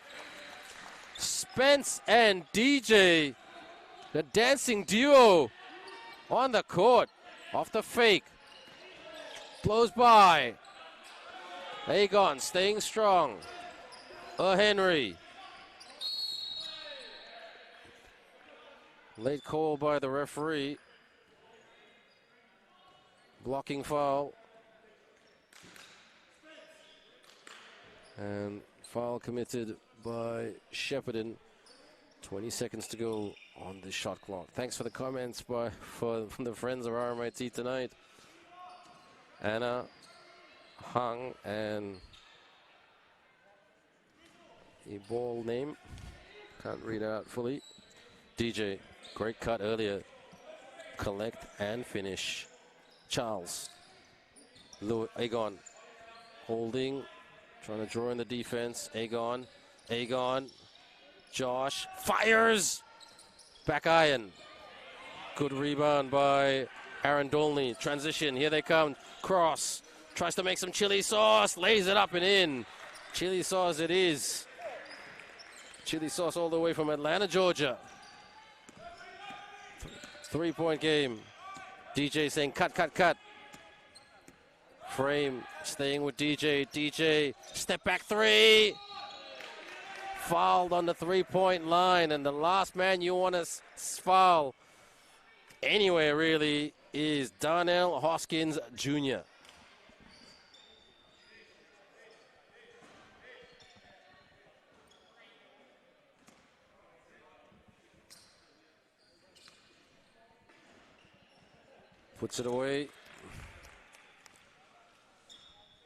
Spence and DJ, the dancing duo on the court, off the fake, blows by. Agon staying strong. Henry. Late call by the referee. Blocking foul. And foul committed by Shepparton. 20 seconds to go on the shot clock. Thanks for the comments from the friends of RMIT tonight. Anna, Hung, and a ball name. Can't read out fully. DJ, great cut earlier. Collect and finish. Charles. Agon holding. Trying to draw in the defense. Agon. Josh fires. Back iron. Good rebound by Aaron Dolney. Transition. Here they come. Cross. Tries to make some chili sauce. Lays it up and in. Chili sauce it is. Chili sauce all the way from Atlanta, Georgia. 3-point game. DJ saying cut, cut, cut. Frame staying with DJ. DJ, step back three. Fouled on the three-point line, and the last man you want to foul anywhere really is Darnell Hoskins Jr. Puts it away.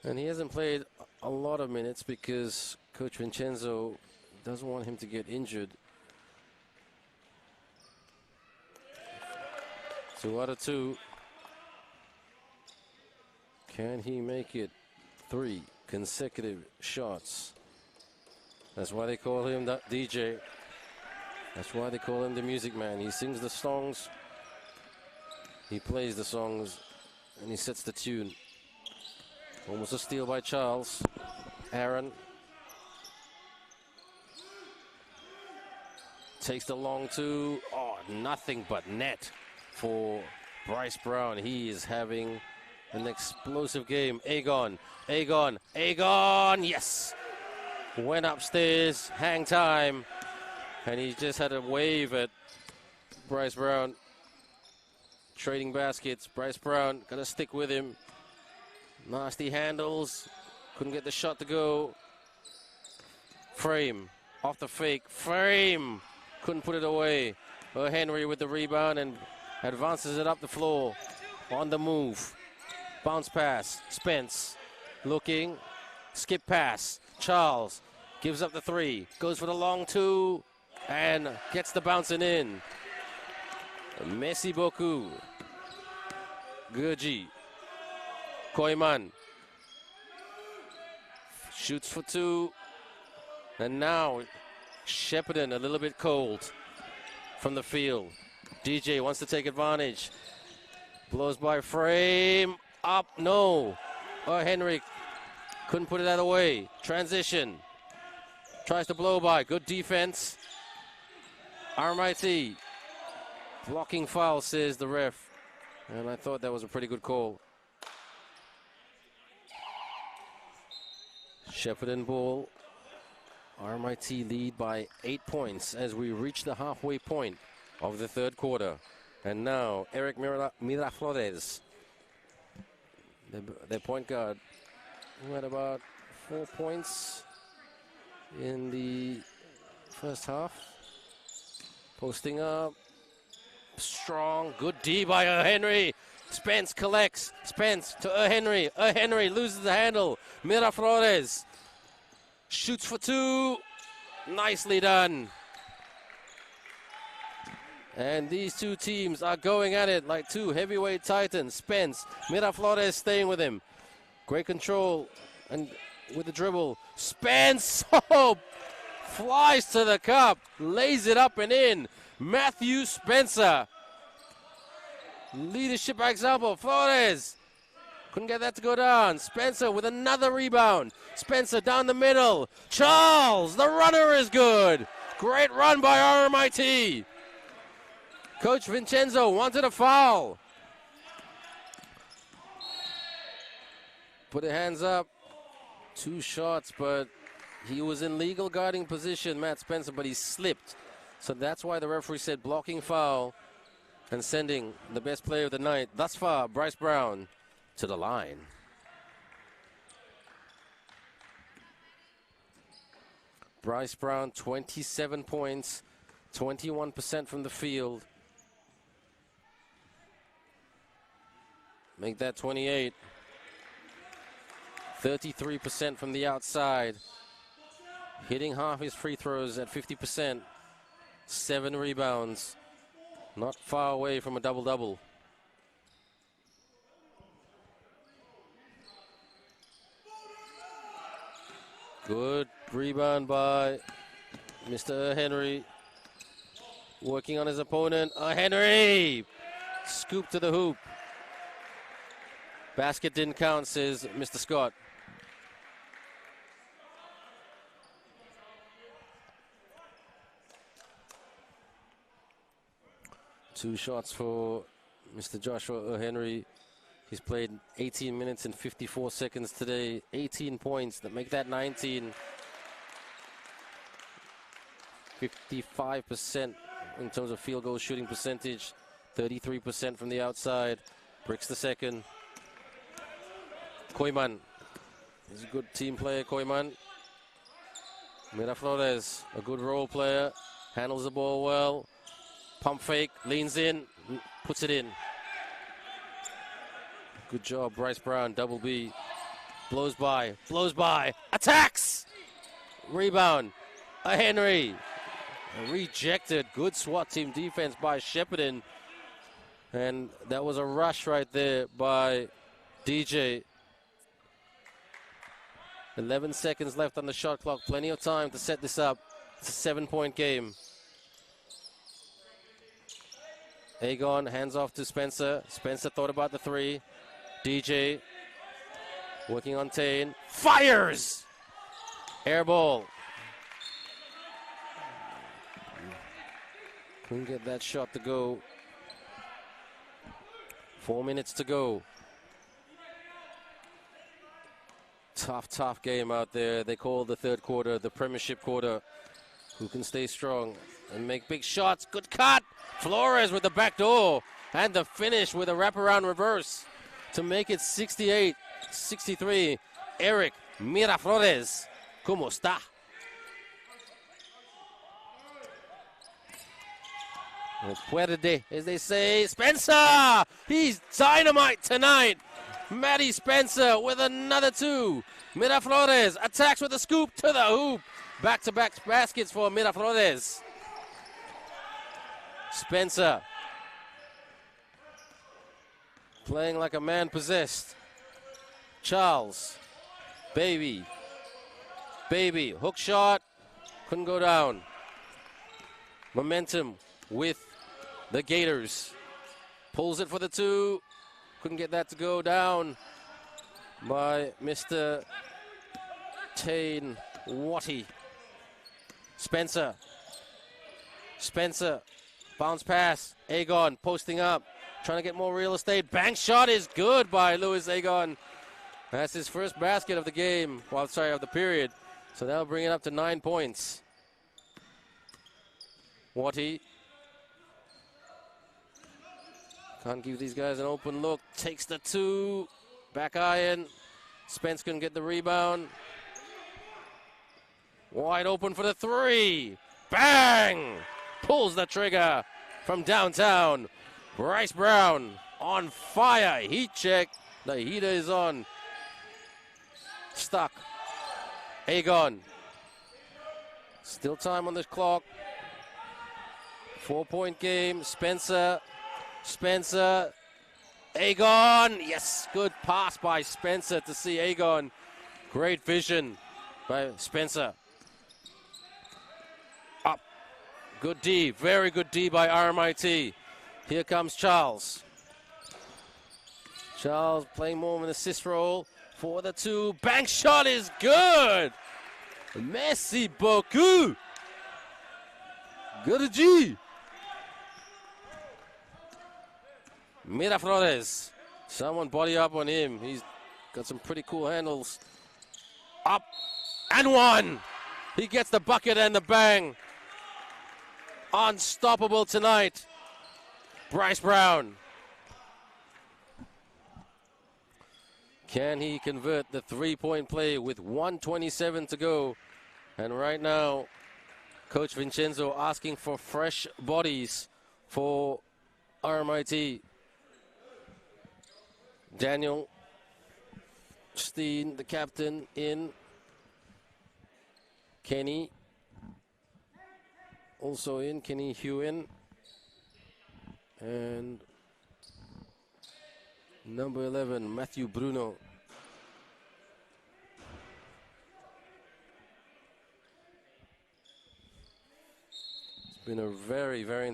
And he hasn't played a lot of minutes because Coach Vincenzo doesn't want him to get injured. 2 out of 2. Can he make it 3 consecutive shots? That's why they call him the DJ. That's why they call him the music man. He sings the songs, he plays the songs, and he sets the tune. Almost a steal by Charles. Aaron takes the long two. Oh, nothing but net for Bryce Brown. He is having an explosive game. Agon, Agon, Agon, yes! Went upstairs, hang time, and he just had a wave at Bryce Brown. Trading baskets. Bryce Brown gonna stick with him. Nasty handles. Couldn't get the shot to go. Frame. Off the fake. Frame. Couldn't put it away. Henry with the rebound and advances it up the floor. On the move. Bounce pass. Spence. Looking. Skip pass. Charles. Gives up the 3. Goes for the long 2. And gets the bouncing in. Merci beaucoup. Gurji. Koiman. Shoots for 2. And now Shepparton a little bit cold from the field. DJ wants to take advantage. Blows by Frame. Up. No. Henry couldn't put it out away. Transition. Tries to blow by. Good defense. RMIT. Blocking foul, says the ref. And I thought that was a pretty good call. Shepparton ball. RMIT lead by 8 points as we reach the halfway point of the third quarter. And now Eric Miraflores, their point guard, who had about 4 points in the first half. Posting up. Strong, good D by Henry. Spence collects. Spence to Henry. Henry loses the handle. Miraflores shoots for 2. Nicely done. And these two teams are going at it like two heavyweight titans. Spence, Miraflores staying with him. Great control and with the dribble. Spence, oh, flies to the cup, lays it up and in. Matthew Spencer. Leadership by example. Flores couldn't get that to go down. Spencer with another rebound. Spencer down the middle. Charles, the runner is good. Great run by RMIT. Coach Vincenzo wanted a foul. Put the hands up. 2 shots, but he was in legal guarding position, Matt Spencer, but he slipped. So that's why the referee said blocking foul and sending the best player of the night thus far, Bryce Brown, to the line. Bryce Brown, 27 points, 21% from the field. Make that 28. 33% from the outside. Hitting half his free throws at 50%. 7 rebounds. Not far away from a double-double. Good rebound by Mr. Henry. Working on his opponent. Henry! Scoop to the hoop. Basket didn't count, says Mr. Scott. Two shots for Mr. Joshua Henry. He's played 18 minutes and 54 seconds today. 18 points that make that 19. 55% in terms of field goal shooting percentage. 33% from the outside. Bricks the second. Koiman. He's a good team player, Koiman. Miraflores, a good role player. Handles the ball well. Pump fake, leans in, puts it in. Good job, Bryce Brown, double B. Blows by, attacks! Rebound, a Henry. Rejected, good SWAT team defense by Shepparton. And that was a rush right there by DJ. 11 seconds left on the shot clock, plenty of time to set this up. It's a 7-point game. Agon hands off to Spencer. Spencer thought about the three. DJ working on Tane. Fires! Air ball. Couldn't get that shot to go. 4 minutes to go. Tough game out there. They call the third quarter the premiership quarter. Who can stay strong and make big shots? Good cut. Flores with the back door. And the finish with a wraparound reverse to make it 68-63. Eric Miraflores. ¿Cómo está? Puerde, as they say. Spencer! He's dynamite tonight. Matty Spencer with another two. Miraflores attacks with a scoop to the hoop. Back-to-back baskets for Miraflores. Spencer playing like a man possessed. Charles. Baby, hook shot. Couldn't go down. Momentum with the Gators. Pulls it for the two. Couldn't get that to go down by Mr. Tane Watty. Spencer. Bounce pass. Agon posting up. Trying to get more real estate. Bank shot is good by Louis Agon. That's his first basket of the game. Well, sorry, of the period. So that'll bring it up to 9 points. Watty. Can't give these guys an open look. Takes the two. Back iron. Spence couldn't get the rebound. Wide open for the three. Bang! Pulls the trigger from downtown. Bryce Brown on fire. Heat check. The heater is on. Stuck. Agon. Still time on the clock. 4-point game. Spencer. Agon. Yes, good pass by Spencer to see Agon. Great vision by Spencer. Up. Good D. Very good D by RMIT. Here comes Charles. Charles playing more of an assist role for the two. Bank shot is good. Merci beaucoup. Good G. Miraflores. Someone body up on him. He's got some pretty cool handles. Up and one. He gets the bucket and the bang. Unstoppable tonight. Bryce Brown. Can he convert the three-point play with 1:27 to go? And right now, Coach Vincenzo asking for fresh bodies for RMIT. Daniel Steen, the captain, in. Kenny. Also in, Kenny Hewen. And number 11, Matthew Bruno. It's been a very, very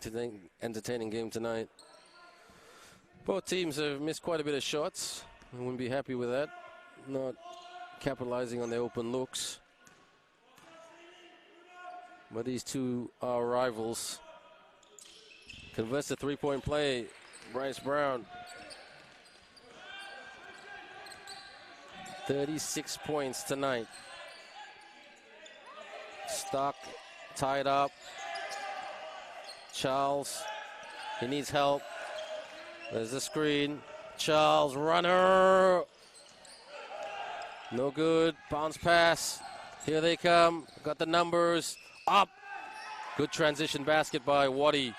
entertaining game tonight. Both teams have missed quite a bit of shots. I wouldn't be happy with that. Not capitalizing on their open looks. But these two are rivals. Converts the three-point play. Bryce Brown. 36 points tonight. Stuck, tied up. Charles, he needs help. There's the screen. Charles, runner. No good. Bounce pass. Here they come. Got the numbers. Up. Good transition basket by Waddy.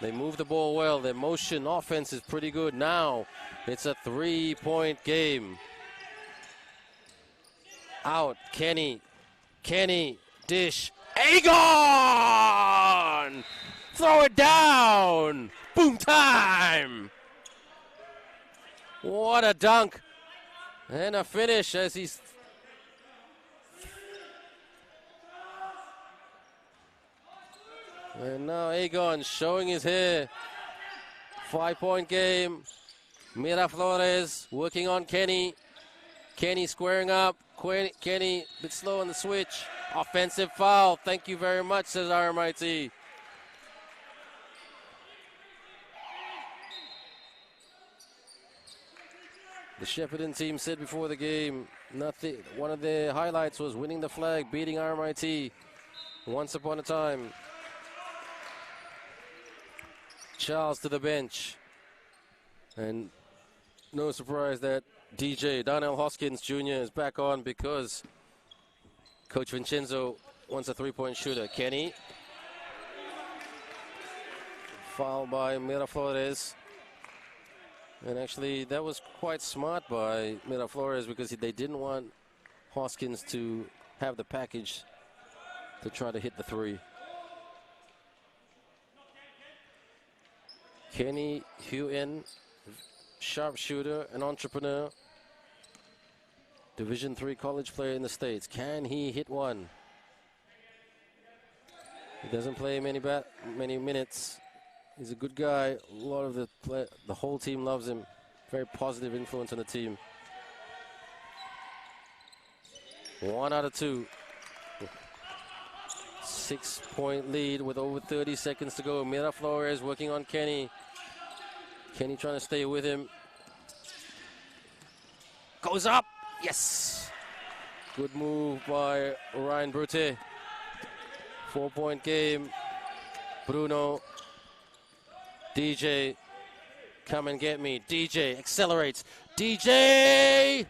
They move the ball well. Their motion offense is pretty good. Now it's a 3-point game. Out. Kenny. Kenny. Dish. Agon! Throw it down! Boom time! What a dunk. And a finish as he's... And now Agon showing his hair. 5-point game. Miraflores working on Kenny. Kenny squaring up. Kenny a bit slow on the switch. Offensive foul. Thank you very much, says RMIT. The Shepparton team said before the game, one of their highlights was winning the flag, beating RMIT once upon a time. Charles to the bench. And no surprise that DJ, Darnell Hoskins Jr. is back on because Coach Vincenzo wants a three-point shooter. Kenny. Foul by Miraflores. And actually, that was quite smart by Miraflores because they didn't want Hoskins to have the package to try to hit the three. Kenny Huen, sharpshooter, an entrepreneur, Division III college player in the States. Can he hit one? He doesn't play many minutes. He's a good guy. A lot of the whole team loves him. Very positive influence on the team. 1 out of 2. 6-point lead with over 30 seconds to go. Miraflores working on Kenny. Kenny trying to stay with him. Goes up. Yes. Good move by Ryan Brute. 4-point game. Bruno. DJ, come and get me. DJ accelerates. DJ!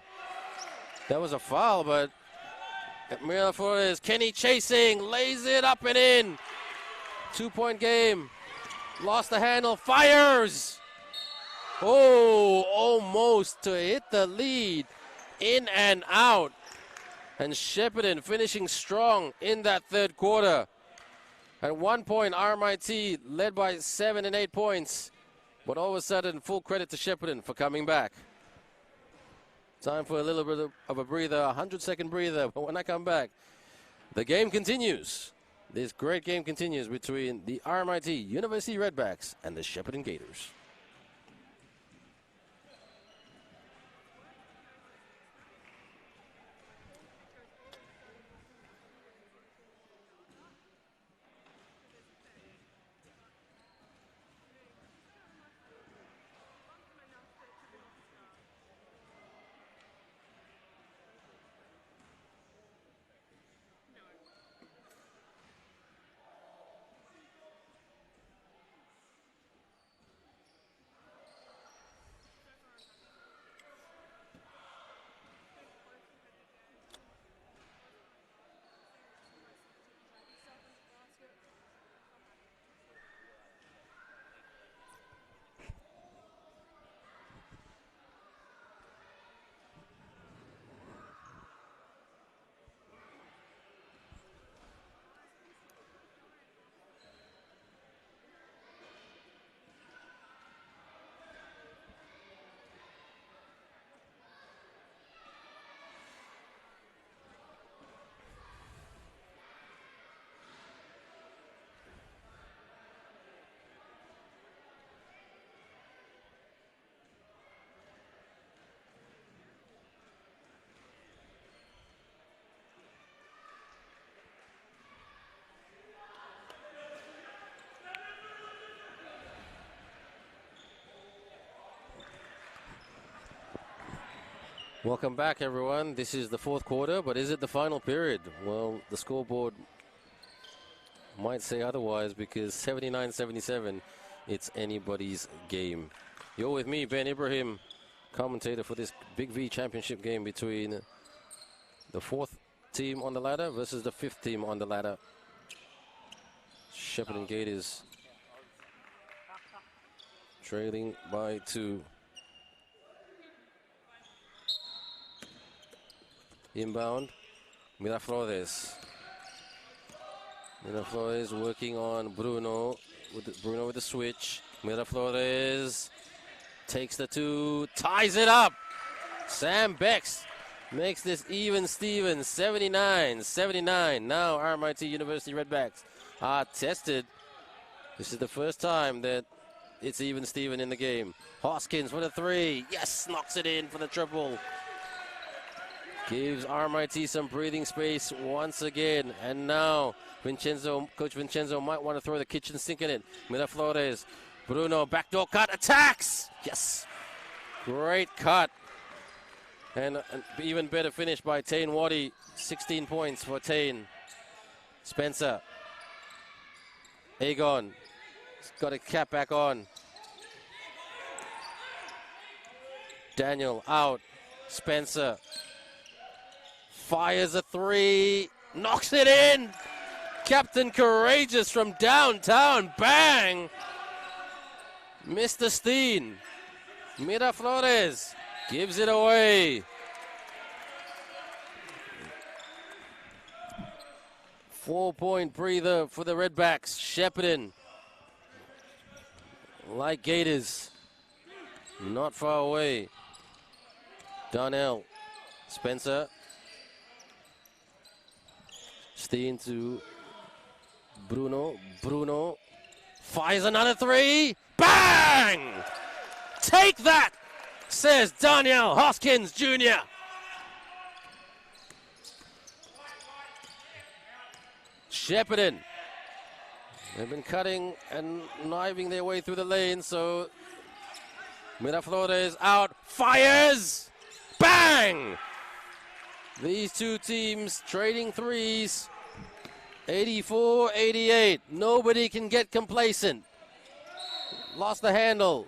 That was a foul, but Miraflores, Kenny chasing, lays it up and in. 2-point game. Lost the handle, fires! Oh, almost to hit the lead. In and out. And Shepparton finishing strong in that third quarter. At 1 point, RMIT led by 7 and 8 points. But all of a sudden, full credit to Shepparton for coming back. Time for a little bit of a breather, a 100-second breather. But when I come back, the game continues. This great game continues between the RMIT University Redbacks and the Shepparton Gators. Welcome back, everyone. This is the fourth quarter, but is it the final period? Well, the scoreboard might say otherwise because 79-77, it's anybody's game. You're with me, Ben Ibrahim, commentator for this Big V championship game between the fourth team on the ladder versus the fifth team on the ladder. Shepparton Gators trailing by 2. Inbound, Miraflores. Miraflores working on Bruno with the switch. Miraflores takes the 2, ties it up. Sam Bex makes this even Steven, 79-79. Now RMIT University Redbacks are tested. This is the first time that it's even Steven in the game. Hoskins for the 3. Yes, knocks it in for the triple. Gives RMIT some breathing space once again. And now Coach Vincenzo might want to throw the kitchen sink in it. Miraflores, Bruno, backdoor cut, attacks! Yes! Great cut. And an even better finish by Tain Waddy. 16 points for Tain. Spencer. Agon. He's got a cap back on. Daniel out. Spencer. Fires a 3. Knocks it in. Captain Courageous from downtown. Bang! Mr. Steen. Miraflores gives it away. 4-point breather for the Redbacks. Shepparton, like Gators, not far away. Darnell, Spencer, Steen to Bruno. Bruno fires another 3. Bang! Take that, says Daniel Hoskins Jr. Shepparton. They've been cutting and kniving their way through the lane, so Miraflores out, fires! Bang! These two teams trading threes. 84-88. Nobody can get complacent. Lost the handle.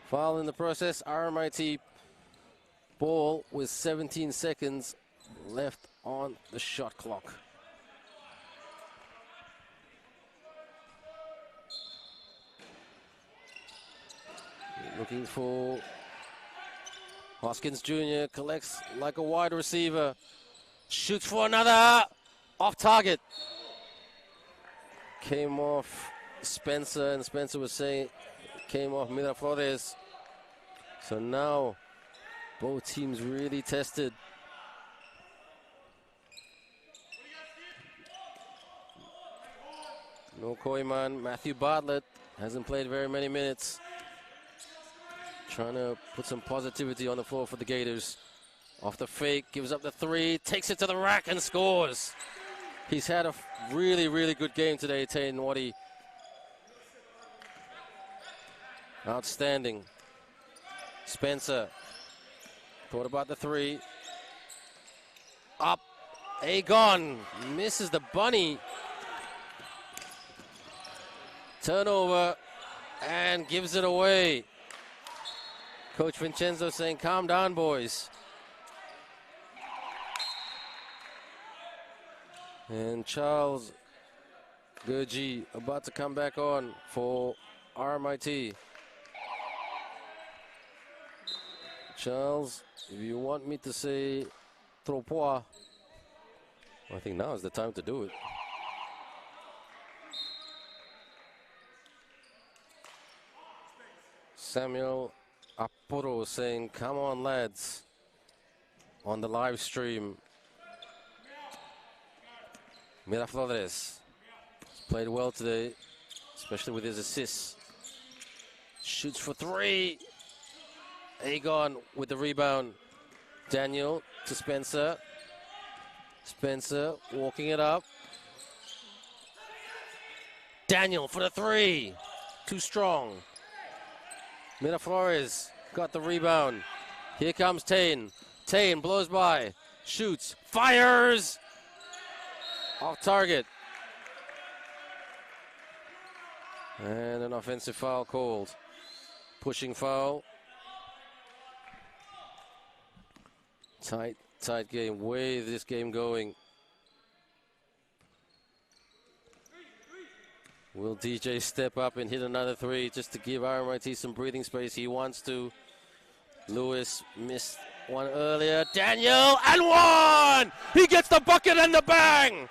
Foul in the process. RMIT ball with 17 seconds left on the shot clock. Looking for Hoskins Jr. collects like a wide receiver. Shoots for another. Off target. Came off Spencer, and Spencer was saying came off Miraflores. So now both teams really tested. No Koiman. Matthew Bartlett hasn't played very many minutes. Trying to put some positivity on the floor for the Gators. Off the fake, gives up the 3, takes it to the rack and scores. He's had a really, really good game today, Tain Waddy. Outstanding. Spencer. Thought about the 3. Up. Agon misses the bunny. Turnover and gives it away. Coach Vincenzo saying, calm down, boys. And Charles Gurji about to come back on for RMIT. Charles, if you want me to say trop pois, I think now is the time to do it. Samuel Apuro saying, come on, lads, on the live stream. Miraflores played well today, especially with his assists. Shoots for 3. Agon with the rebound. Daniel to Spencer. Spencer walking it up. Daniel for the 3. Too strong. Miraflores got the rebound. Here comes Tain. Tain blows by, shoots, fires! Off target. And an offensive foul called. Pushing foul. Tight game. Way this game going. Will DJ step up and hit another three just to give RMIT some breathing space? He wants to. Lewis missed one earlier. Daniel, and one! He gets the bucket and the bang!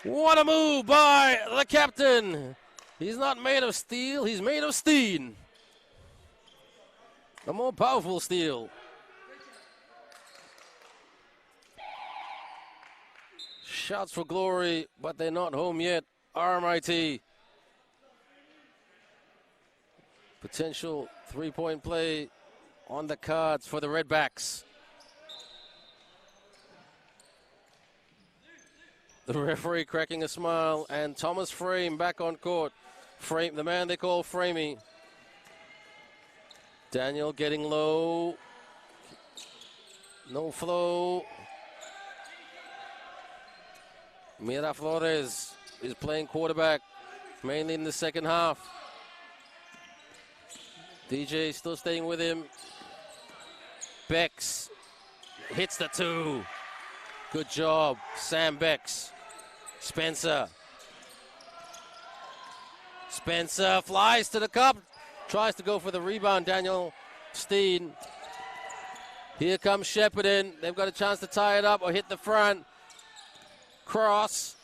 What a move by the captain. He's not made of steel, he's made of steam. A more powerful steel. Shouts for glory, but they're not home yet. RMIT. Potential three-point play on the cards for the Redbacks. The referee cracking a smile, and Thomas Frame back on court. Frame, the man they call Framey. Daniel getting low. No flow. Miraflores is playing quarterback, mainly in the second half. DJ still staying with him. Bex hits the two. Good job, Sam Bex. Spencer. Spencer flies to the cup. Tries to go for the rebound, Daniel Steen. Here comes Shepparton. They've got a chance to tie it up or hit the front. Cross.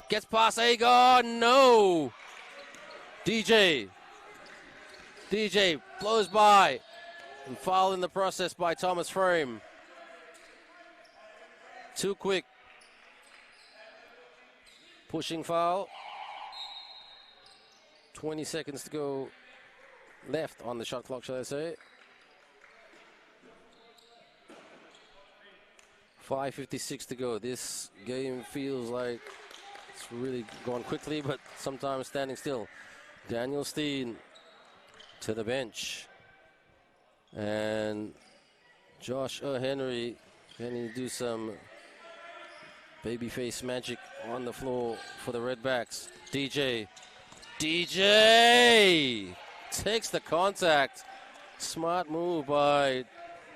Gets past Agon. No. DJ blows by. And foul in the process by Thomas Frame. Too quick. Pushing foul. 20 seconds to go left on the shot clock, shall I say. 5:56 to go. This game feels like it's really gone quickly, but sometimes standing still. Daniel Steen to the bench. And Josh Henry, can he do some babyface magic on the floor for the Redbacks? DJ takes the contact. Smart move by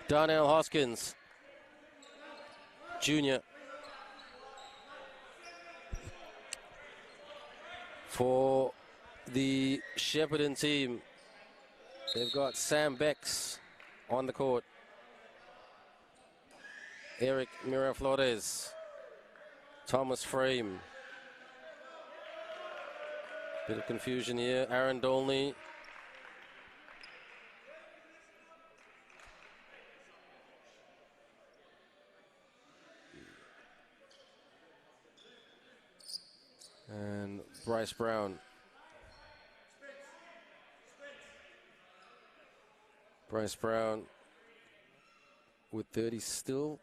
Darnell Hoskins Jr. For the Shepparton team, they've got Sam Bex on the court. Eric Miraflores. Thomas Frame. Bit of confusion here. Aaron Dolney. And Bryce Brown. Bryce Brown with 30 still.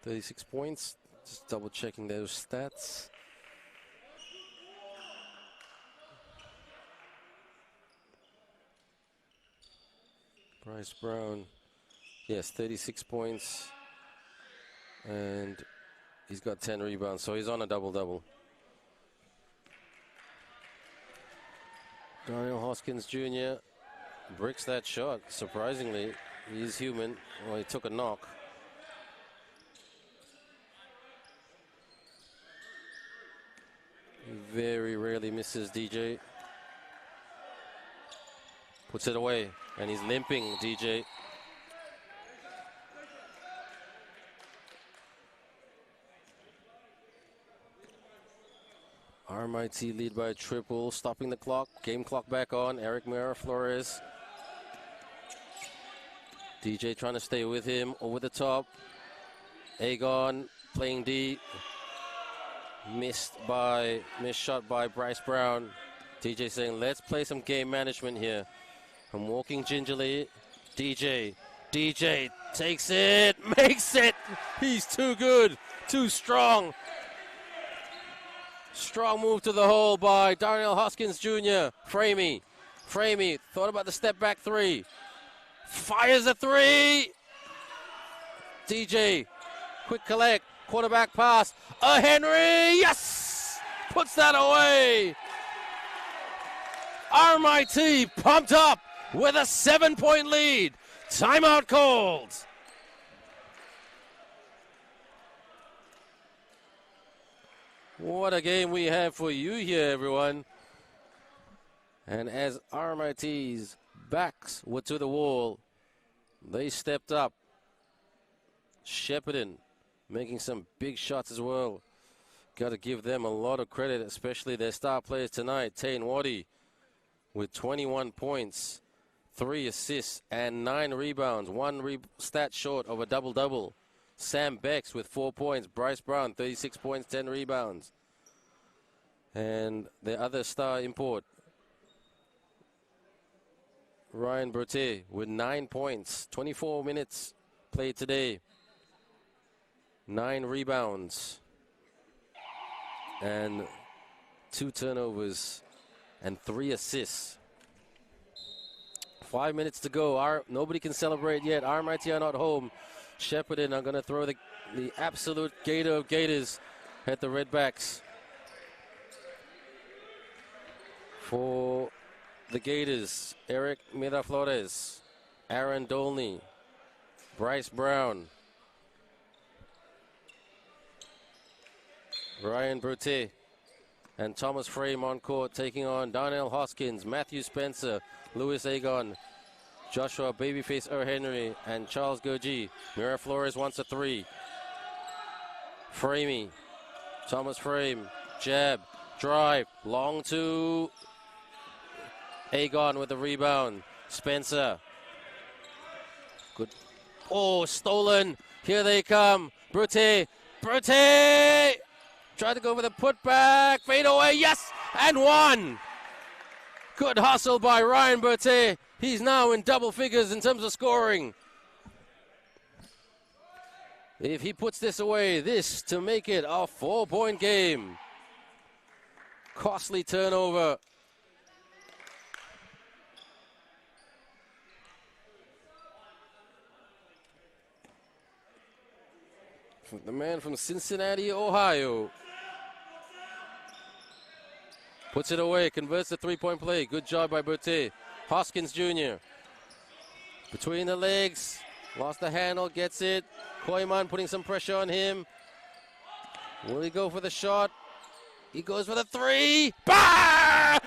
36 points. Just double checking those stats. Bryce Brown, yes, 36 points. And he's got 10 rebounds, so he's on a double-double. Darnell Hoskins Jr. bricks that shot, surprisingly. He's human. Well, he took a knock. He very rarely misses, DJ. Puts it away, and he's limping, DJ. RMIT lead by a triple, stopping the clock. Game clock back on. Eric Miraflores. DJ trying to stay with him over the top. Agon playing D. Missed shot by Bryce Brown. DJ saying, let's play some game management here. I'm walking gingerly. DJ takes it, makes it. He's too good, too strong. Strong move to the hole by Darnell Hoskins Jr. Framey. Framey thought about the step back three. Fires a three. DJ, quick collect, quarterback pass. A Henry, yes! Puts that away. RMIT pumped up with a 7-point lead. Timeout called. What a game we have for you here, everyone. And as RMIT's backs were to the wall, they stepped up. Shepparton making some big shots as well. Got to give them a lot of credit, especially their star players tonight. Tain Waddy with 21 points, 3 assists, and 9 rebounds. One stat short of a double-double. Sam Becks with 4 points. Bryce Brown, 36 points, 10 rebounds. And the other star import, Ryan Berthet with 9 points, 24 minutes played today. 9 rebounds and 2 turnovers and 3 assists. 5 minutes to go. Nobody can celebrate yet. RMIT are not home. Shepparton are going to throw the absolute gator of gators at the Redbacks. For the Gators, Eric Miraflores, Aaron Dolney, Bryce Brown, Ryan Berthet, and Thomas Frame on court, taking on Darnell Hoskins, Matthew Spencer, Louis Agon, Joshua Babyface Henry, and Charles Gurgee. Miraflores wants a 3. Framey, Thomas Frame, jab, drive, long to Agon with the rebound. Spencer. Good. Oh, stolen. Here they come. Berthet. Berthet! Tried to go for the putback. Fade away. Yes! And 1. Good hustle by Ryan Berthet. He's now in double figures in terms of scoring. If he puts this away, this to make it a 4-point game. Costly turnover. The man from Cincinnati, Ohio. Puts it away, converts the 3-point play. Good job by Berthet. Hoskins Jr. Between the legs. Lost the handle, gets it. Koyman putting some pressure on him. Will he go for the shot? He goes for the 3. Bang!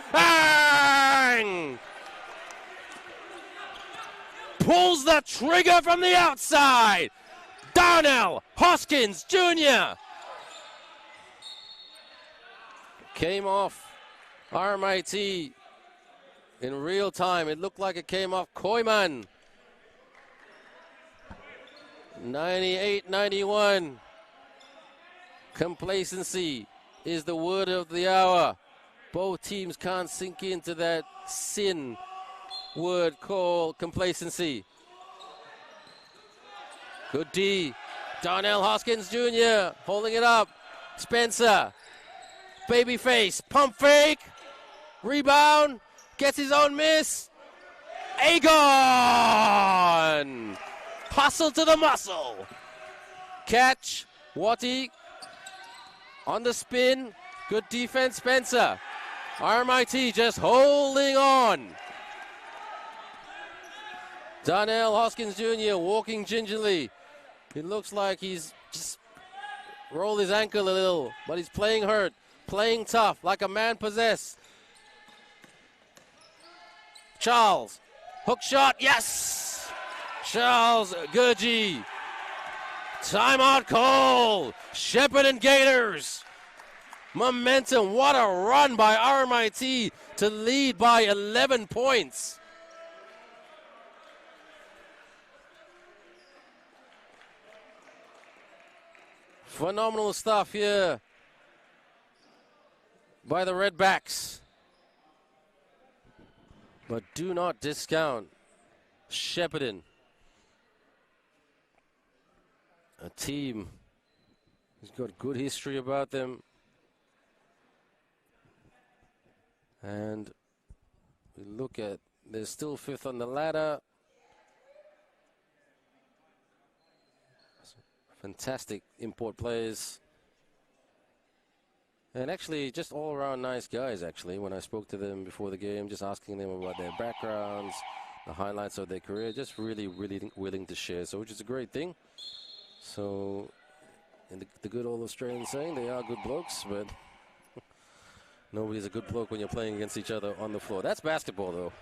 Pulls the trigger from the outside. Darnell Hoskins Jr. Came off RMIT in real time. It looked like it came off Koyman. 98-91. Complacency is the word of the hour. Both teams can't sink into that sin word called complacency. Good D. Darnell Hoskins Jr. holding it up. Spencer. Babyface. Pump fake. Rebound. Gets his own miss. Agon. Hustle to the muscle. Catch. Watty. On the spin. Good defense, Spencer. RMIT just holding on. Darnell Hoskins Jr. walking gingerly. It looks like he's just rolled his ankle a little, but he's playing hurt, playing tough, like a man possessed. Charles, hook shot, yes! Charles Gurgee. Timeout call. Shepparton Gators. Momentum, what a run by RMIT to lead by 11 points. Phenomenal stuff here by the Redbacks. But do not discount Shepparton, a team who's got good history about them. And we look at, they're still 5th on the ladder. Fantastic import players. And actually, just all-around nice guys, actually. When I spoke to them before the game, just asking them about their backgrounds, the highlights of their career, just really, really willing to share, so which is a great thing. So, and the good old Australian saying, they are good blokes, but nobody's a good bloke when you're playing against each other on the floor. That's basketball, though.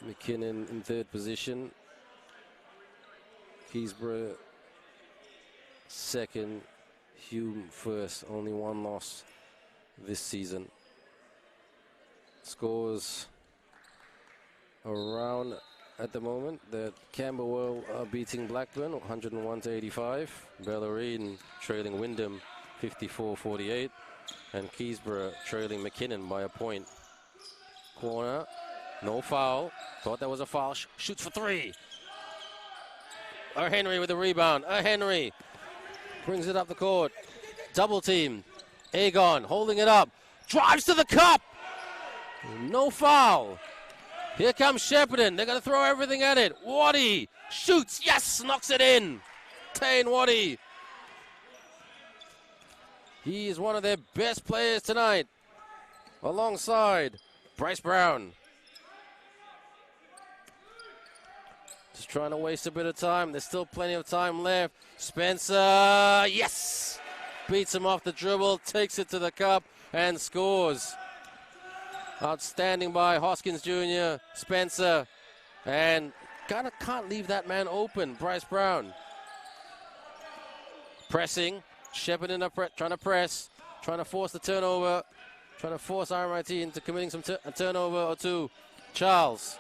McKinnon in 3rd position. Keysborough 2nd. Hume 1st. Only 1 loss this season. Scores around at the moment that Camberwell are beating Blackburn 101-85. Bellarine trailing Wyndham 54-48. And Keysborough trailing McKinnon by a point. Corner. No foul. Thought that was a foul. Shoots for 3. Henry with the rebound. Henry brings it up the court. Double team. Agon holding it up. Drives to the cup. No foul. Here comes Shepparton. They're going to throw everything at it. Waddy shoots. Yes, knocks it in. Tane Waddy. He is one of their best players tonight. Alongside Bryce Brown. Just trying to waste a bit of time. There's still plenty of time left. Spencer, yes! Beats him off the dribble, takes it to the cup, and scores. Outstanding by Hoskins Jr., Spencer, and kind of can't leave that man open, Bryce Brown. Pressing, Shepparton trying to press, trying to force the turnover, trying to force RMIT into committing a turnover or two. Charles.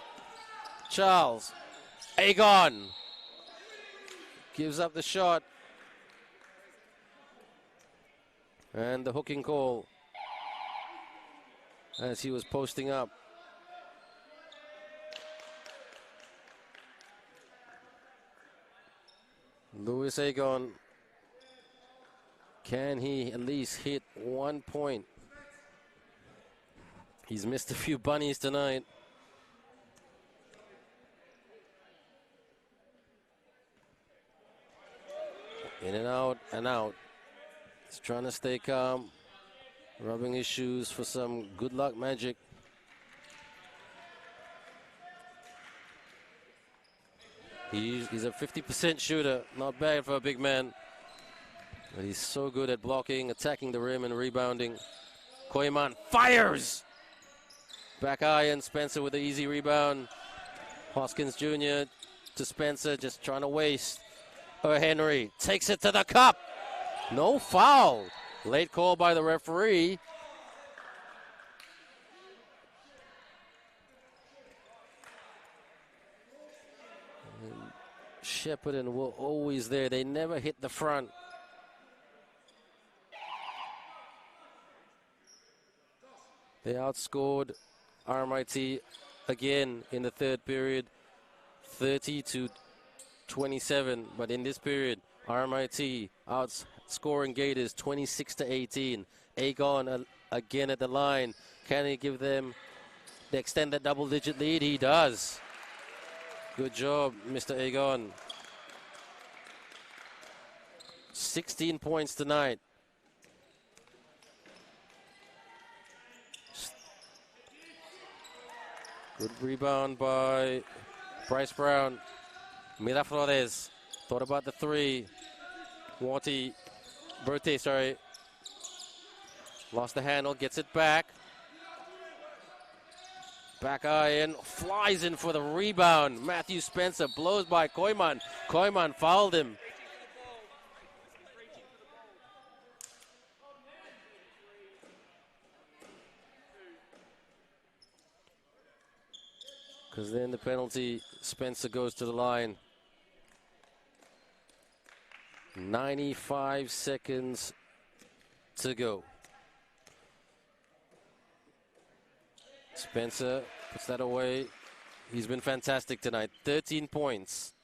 Agon gives up the shot. And the hooking call as he was posting up. Lewis Agon, can he at least hit 1 point? He's missed a few bunnies tonight. In and out and out. He's trying to stay calm, rubbing his shoes for some good luck magic. He's a 50% shooter, not bad for a big man. But he's so good at blocking, attacking the rim, and rebounding. Koiman fires! Back iron, Spencer with the easy rebound. Hoskins Jr. to Spencer, just trying to waste. Henry takes it to the cup. No foul. Late call by the referee. And Shepparton were always there. They never hit the front. They outscored RMIT again in the 3rd period, 30-27. But in this period, RMIT outscoring Gators 26-18. Agon again at the line. Can he give them the extended double-digit lead? He does. Good job, Mr. Agon. 16 points tonight. Good rebound by Bryce Brown. Miraflores thought about the 3. Bertie, sorry. Lost the handle, gets it back. Back iron, flies in for the rebound. Matthew Spencer blows by Koiman. Koiman fouled him. Because then the penalty, Spencer goes to the line. 95 seconds to go. Spencer puts that away. He's been fantastic tonight. 13 points.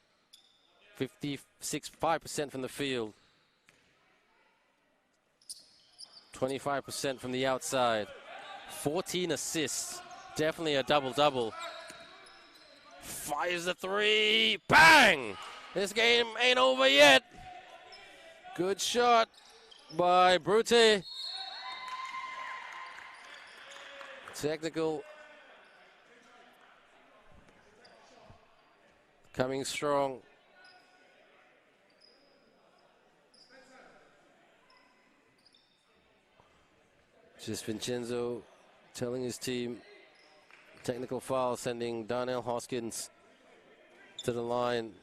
5% from the field. 25% from the outside. 14 assists. Definitely a double-double. Fires the three. Bang! This game ain't over yet. Good shot by Brute. Technical. Coming strong. Just Vincenzo telling his team, technical foul, sending Darnell Hoskins to the line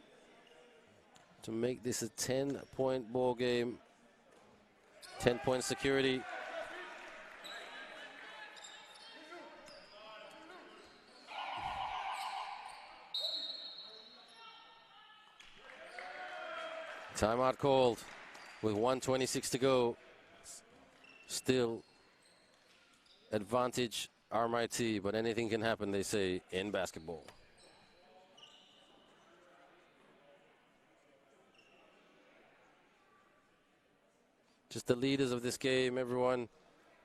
to make this a 10-point ball game. 10-point security. Timeout called with 1:26 to go. Still advantage RMIT, but anything can happen, they say, in basketball. Just the leaders of this game, everyone.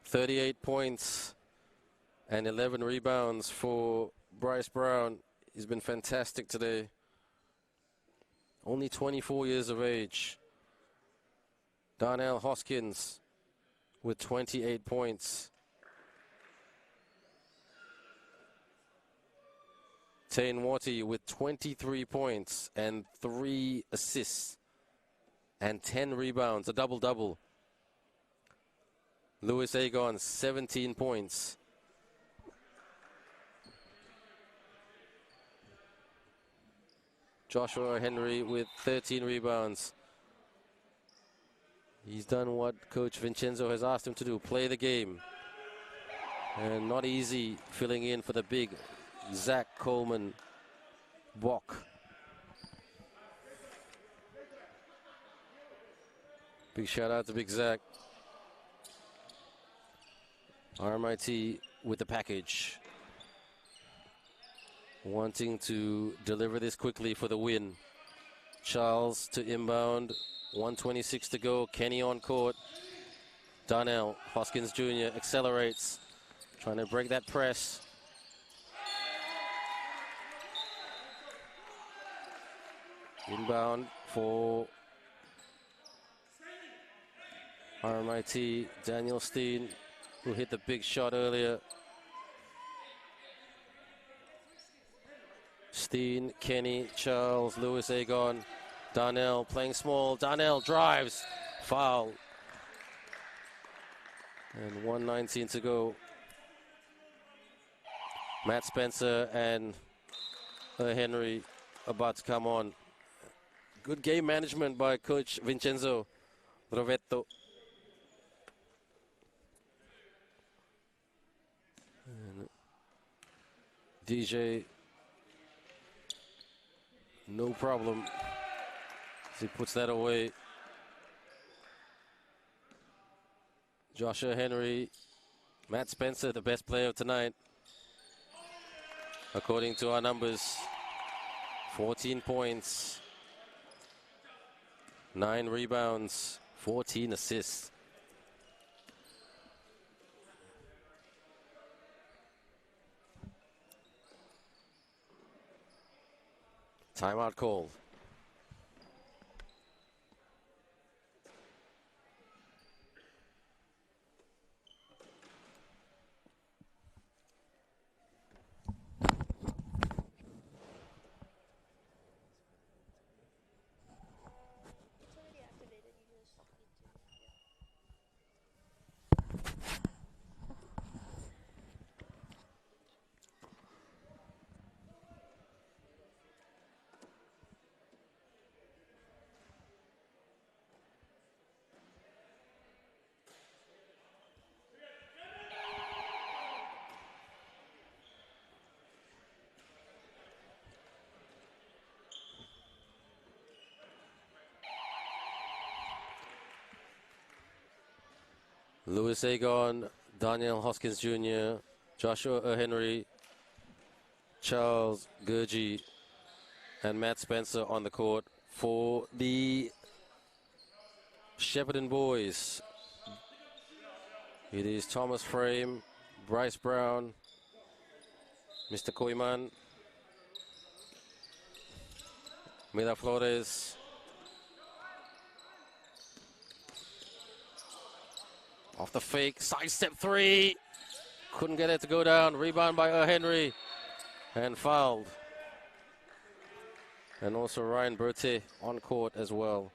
38 points and 11 rebounds for Bryce Brown. He's been fantastic today. Only 24 years of age. Darnell Hoskins with 28 points. Tane Warty with 23 points and 3 assists and 10 rebounds, a double-double. Louis Agon, 17 points. Joshua Henry with 13 rebounds. He's done what Coach Vincenzo has asked him to do, play the game. And not easy filling in for the big Zach Coleman Bok. Big shout out to Big Zach. RMIT with the package. Wanting to deliver this quickly for the win. Charles to inbound. 1:26 to go. Kenny on court. Darnell Hoskins Jr. accelerates. Trying to break that press. Inbound for RMIT. Daniel Steen, who hit the big shot earlier. Steen, Kenny, Charles, Louis Agon, Darnell playing small. Darnell drives. Foul. And 1:19 to go. Matt Spencer and Henry about to come on. Good game management by Coach Vincenzo Rovetto. And DJ, no problem. He puts that away. Joshua Henry, Matt Spencer, the best player of tonight, according to our numbers. 14 points, 9 rebounds, 14 assists. Timeout called. Louis Agon, Daniel Hoskins Jr., Joshua Henry, Charles Gurgey, and Matt Spencer on the court for the Shepparton boys. It is Thomas Frame, Bryce Brown, Mr. Koiman, Miraflores, off the fake, sidestep three, couldn't get it to go down, rebound by Henry, and fouled. And also Ryan Berthe on court as well.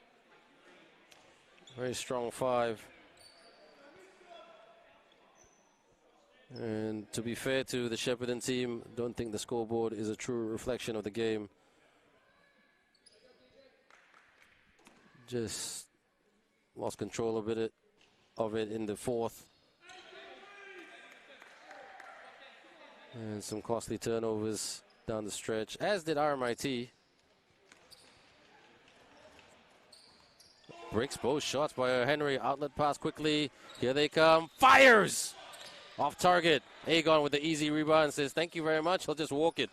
Very strong five. And to be fair to the Shepparton team, don't think the scoreboard is a true reflection of the game. Just lost control of it in the fourth. And some costly turnovers down the stretch, as did RMIT. Breaks both shots by Henry. Outlet pass quickly. Here they come. Fires! Off target. Agon with the easy rebound says, thank you very much. He'll just walk it.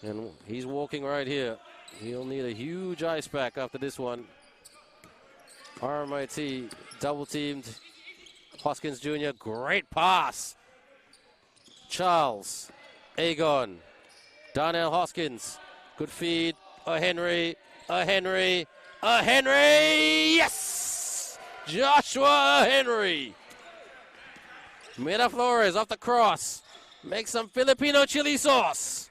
And he's walking right here. He'll need a huge ice pack after this one. RMIT double teamed. Hoskins Jr. Great pass. Charles. Agon. Darnell Hoskins. Good feed. A Henry. Yes! Joshua Henry. Miraflores off the cross. Make some Filipino chili sauce.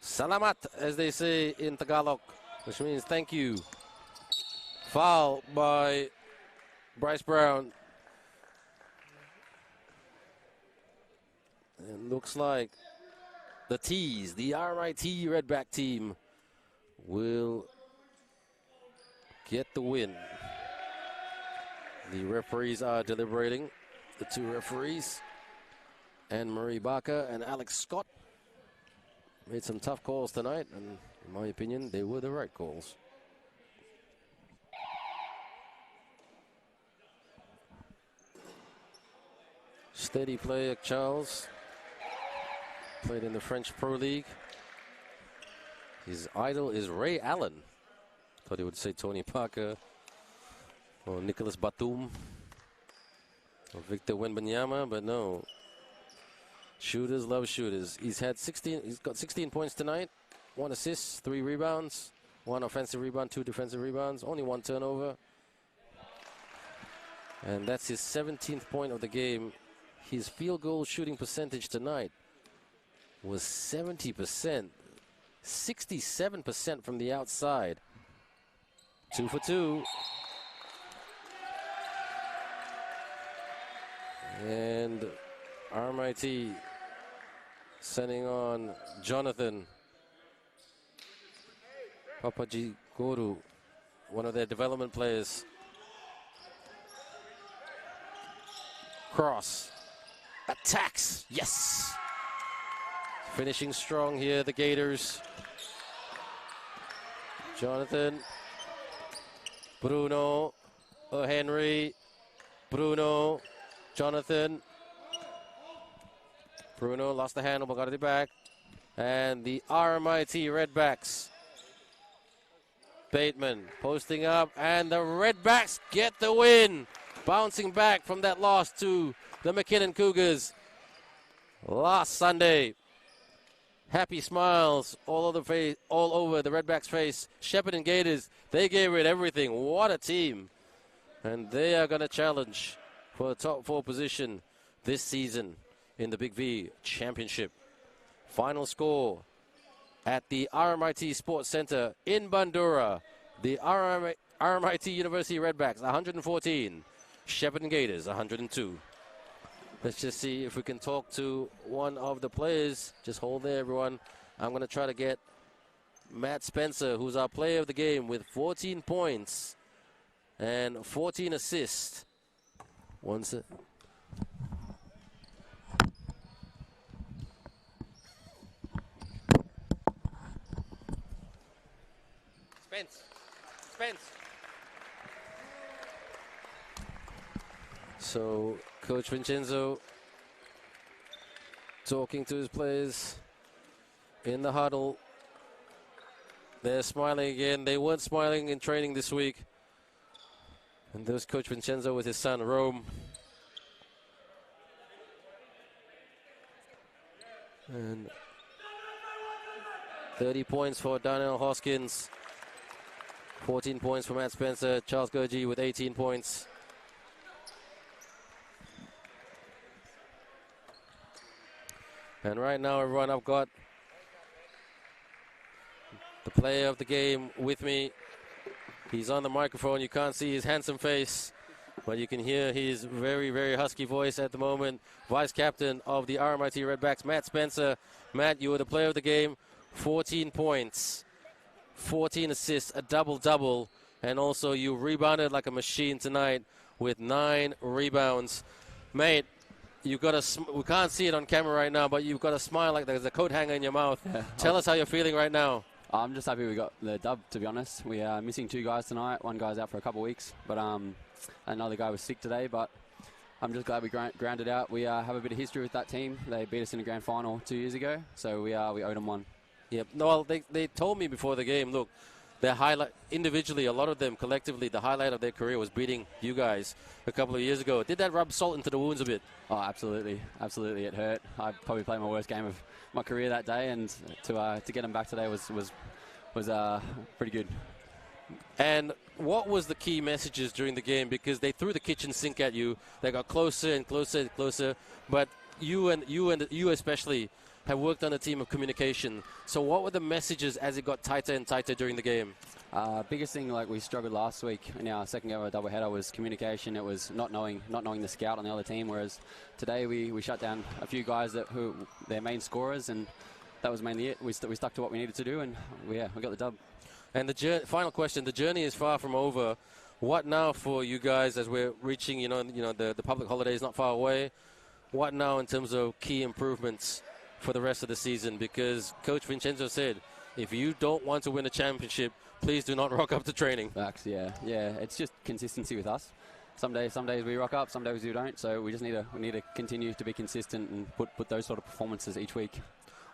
Salamat, as they say in Tagalog, which means thank you. Foul by Bryce Brown. It looks like the T's, the RMIT Redback team, will get the win. The referees are deliberating. The two referees, Anne-Marie Barker and Alex Scott, made some tough calls tonight, and in my opinion, they were the right calls. Steady player, Charles. Played in the French Pro League. His idol is Ray Allen. Thought he would say Tony Parker or Nicholas Batum or Victor Wembanyama, but no. Shooters love shooters. He's got 16 points tonight, 1 assist, 3 rebounds, 1 offensive rebound, 2 defensive rebounds, only 1 turnover. And that's his 17th point of the game. His field goal shooting percentage tonight was 70%, 67% from the outside. 2 for 2. And RMIT sending on Jonathan Papajigoru, one of their development players. Cross. Attacks. Yes. Finishing strong here, the Gators. Jonathan. Bruno. Henry. Bruno. Jonathan. Bruno lost the handle, but got it back. And the RMIT Redbacks. Bateman posting up, and the Redbacks get the win. Bouncing back from that loss to the McKinnon Cougars last Sunday. Happy smiles all over the Redbacks' face. Shepparton Gators, they gave it everything. What a team. And they are going to challenge for a top 4 position this season in the Big V Championship. Final score at the RMIT Sports Center in Bandura. The RMIT University Redbacks 114. Shepparton Gators 102. Let's just see if we can talk to one of the players. Just hold there, everyone. I'm going to try to get Matt Spencer, who's our player of the game, with 14 points and 14 assists. Spence. So Coach Vincenzo talking to his players in the huddle. They're smiling again. They weren't smiling in training this week. And there's Coach Vincenzo with his son, Rome. And 30 points for Darnell Hoskins. 14 points for Matt Spencer. Charles Gurgey with 18 points. And right now, everyone, I've got the player of the game with me. He's on the microphone. You can't see his handsome face, but you can hear his very, very husky voice at the moment. Vice captain of the RMIT Redbacks, Matt Spencer. Matt, you were the player of the game. 14 points, 14 assists, a double-double, and also you rebounded like a machine tonight with 9 rebounds. Mate, you've got we can't see it on camera right now, but you've got a smile like there's a coat hanger in your mouth. Yeah. Tell us how you're feeling right now. I'm just happy we got the dub, to be honest. We are missing 2 guys tonight. One guy's out for a couple of weeks, but another guy was sick today, but I'm just glad we grounded out. We have a bit of history with that team. They beat us in the grand final 2 years ago, so we owed them one. Yep. No, well, they told me before the game, look, their highlight, individually, a lot of them collectively, the highlight of their career was beating you guys a couple of years ago. Did that rub salt into the wounds a bit? Oh, absolutely. Absolutely. It hurt. I probably played my worst game of my career that day, and to get them back today was pretty good. And what was the key messages during the game? Because they threw the kitchen sink at you. They got closer and closer and closer. But you especially have worked on a team of communication. So what were the messages as it got tighter and tighter during the game? Biggest thing, like we struggled last week in our second game of a doubleheader, was communication. It was not knowing the scout on the other team. Whereas today we shut down a few guys who their main scorers, and that was mainly it. We stuck to what we needed to do, and we got the dub. And the final question: the journey is far from over. What now for you guys as we're reaching? The public holiday is not far away. What now in terms of key improvements for the rest of the season? Because Coach Vincenzo said, if you don't want to win a championship, please do not rock up to training. Facts, yeah. It's just consistency with us. Some days we rock up, some days we don't. So we just need to continue to be consistent and put those sort of performances each week.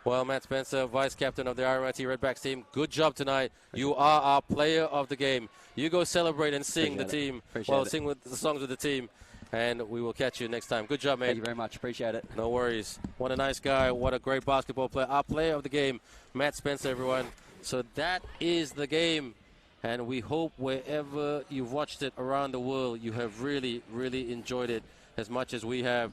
Well, Matt Spencer, vice captain of the RMIT Redbacks team, good job tonight. You are our player of the game. You go celebrate and sing the team. Sing with the songs with the team. And we will catch you next time. Good job, mate. Thank you very much. Appreciate it. No worries. What a nice guy. What a great basketball player. Our player of the game, Matt Spencer, everyone. So that is the game. And we hope wherever you've watched it around the world, you have really, really enjoyed it as much as we have.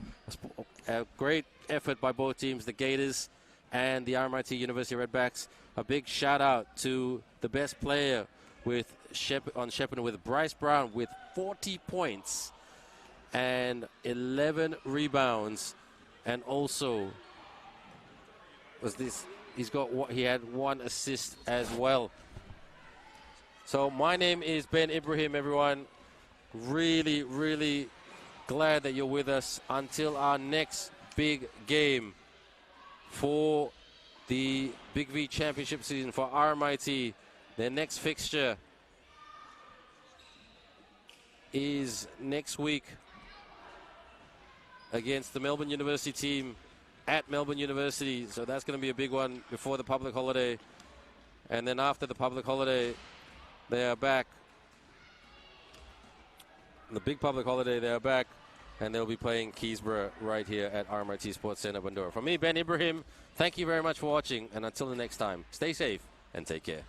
A great effort by both teams, the Gators and the RMIT University Redbacks. A big shout out to the best player on Shepparton with Bryce Brown with 40 points. And 11 rebounds, and also he had 1 assist as well. So my name is Ben Ibrahim, everyone. Really, really glad that you're with us until our next big game for the BigV Championship season for RMIT. Their next fixture is next week against the Melbourne University team at Melbourne University. So that's going to be a big one before the public holiday. And then after the public holiday, they are back. The big public holiday, they are back. And they'll be playing Keysborough right here at RMIT Sports Centre, Bandura. From me, Ben Ibrahim, thank you very much for watching. And until the next time, stay safe and take care.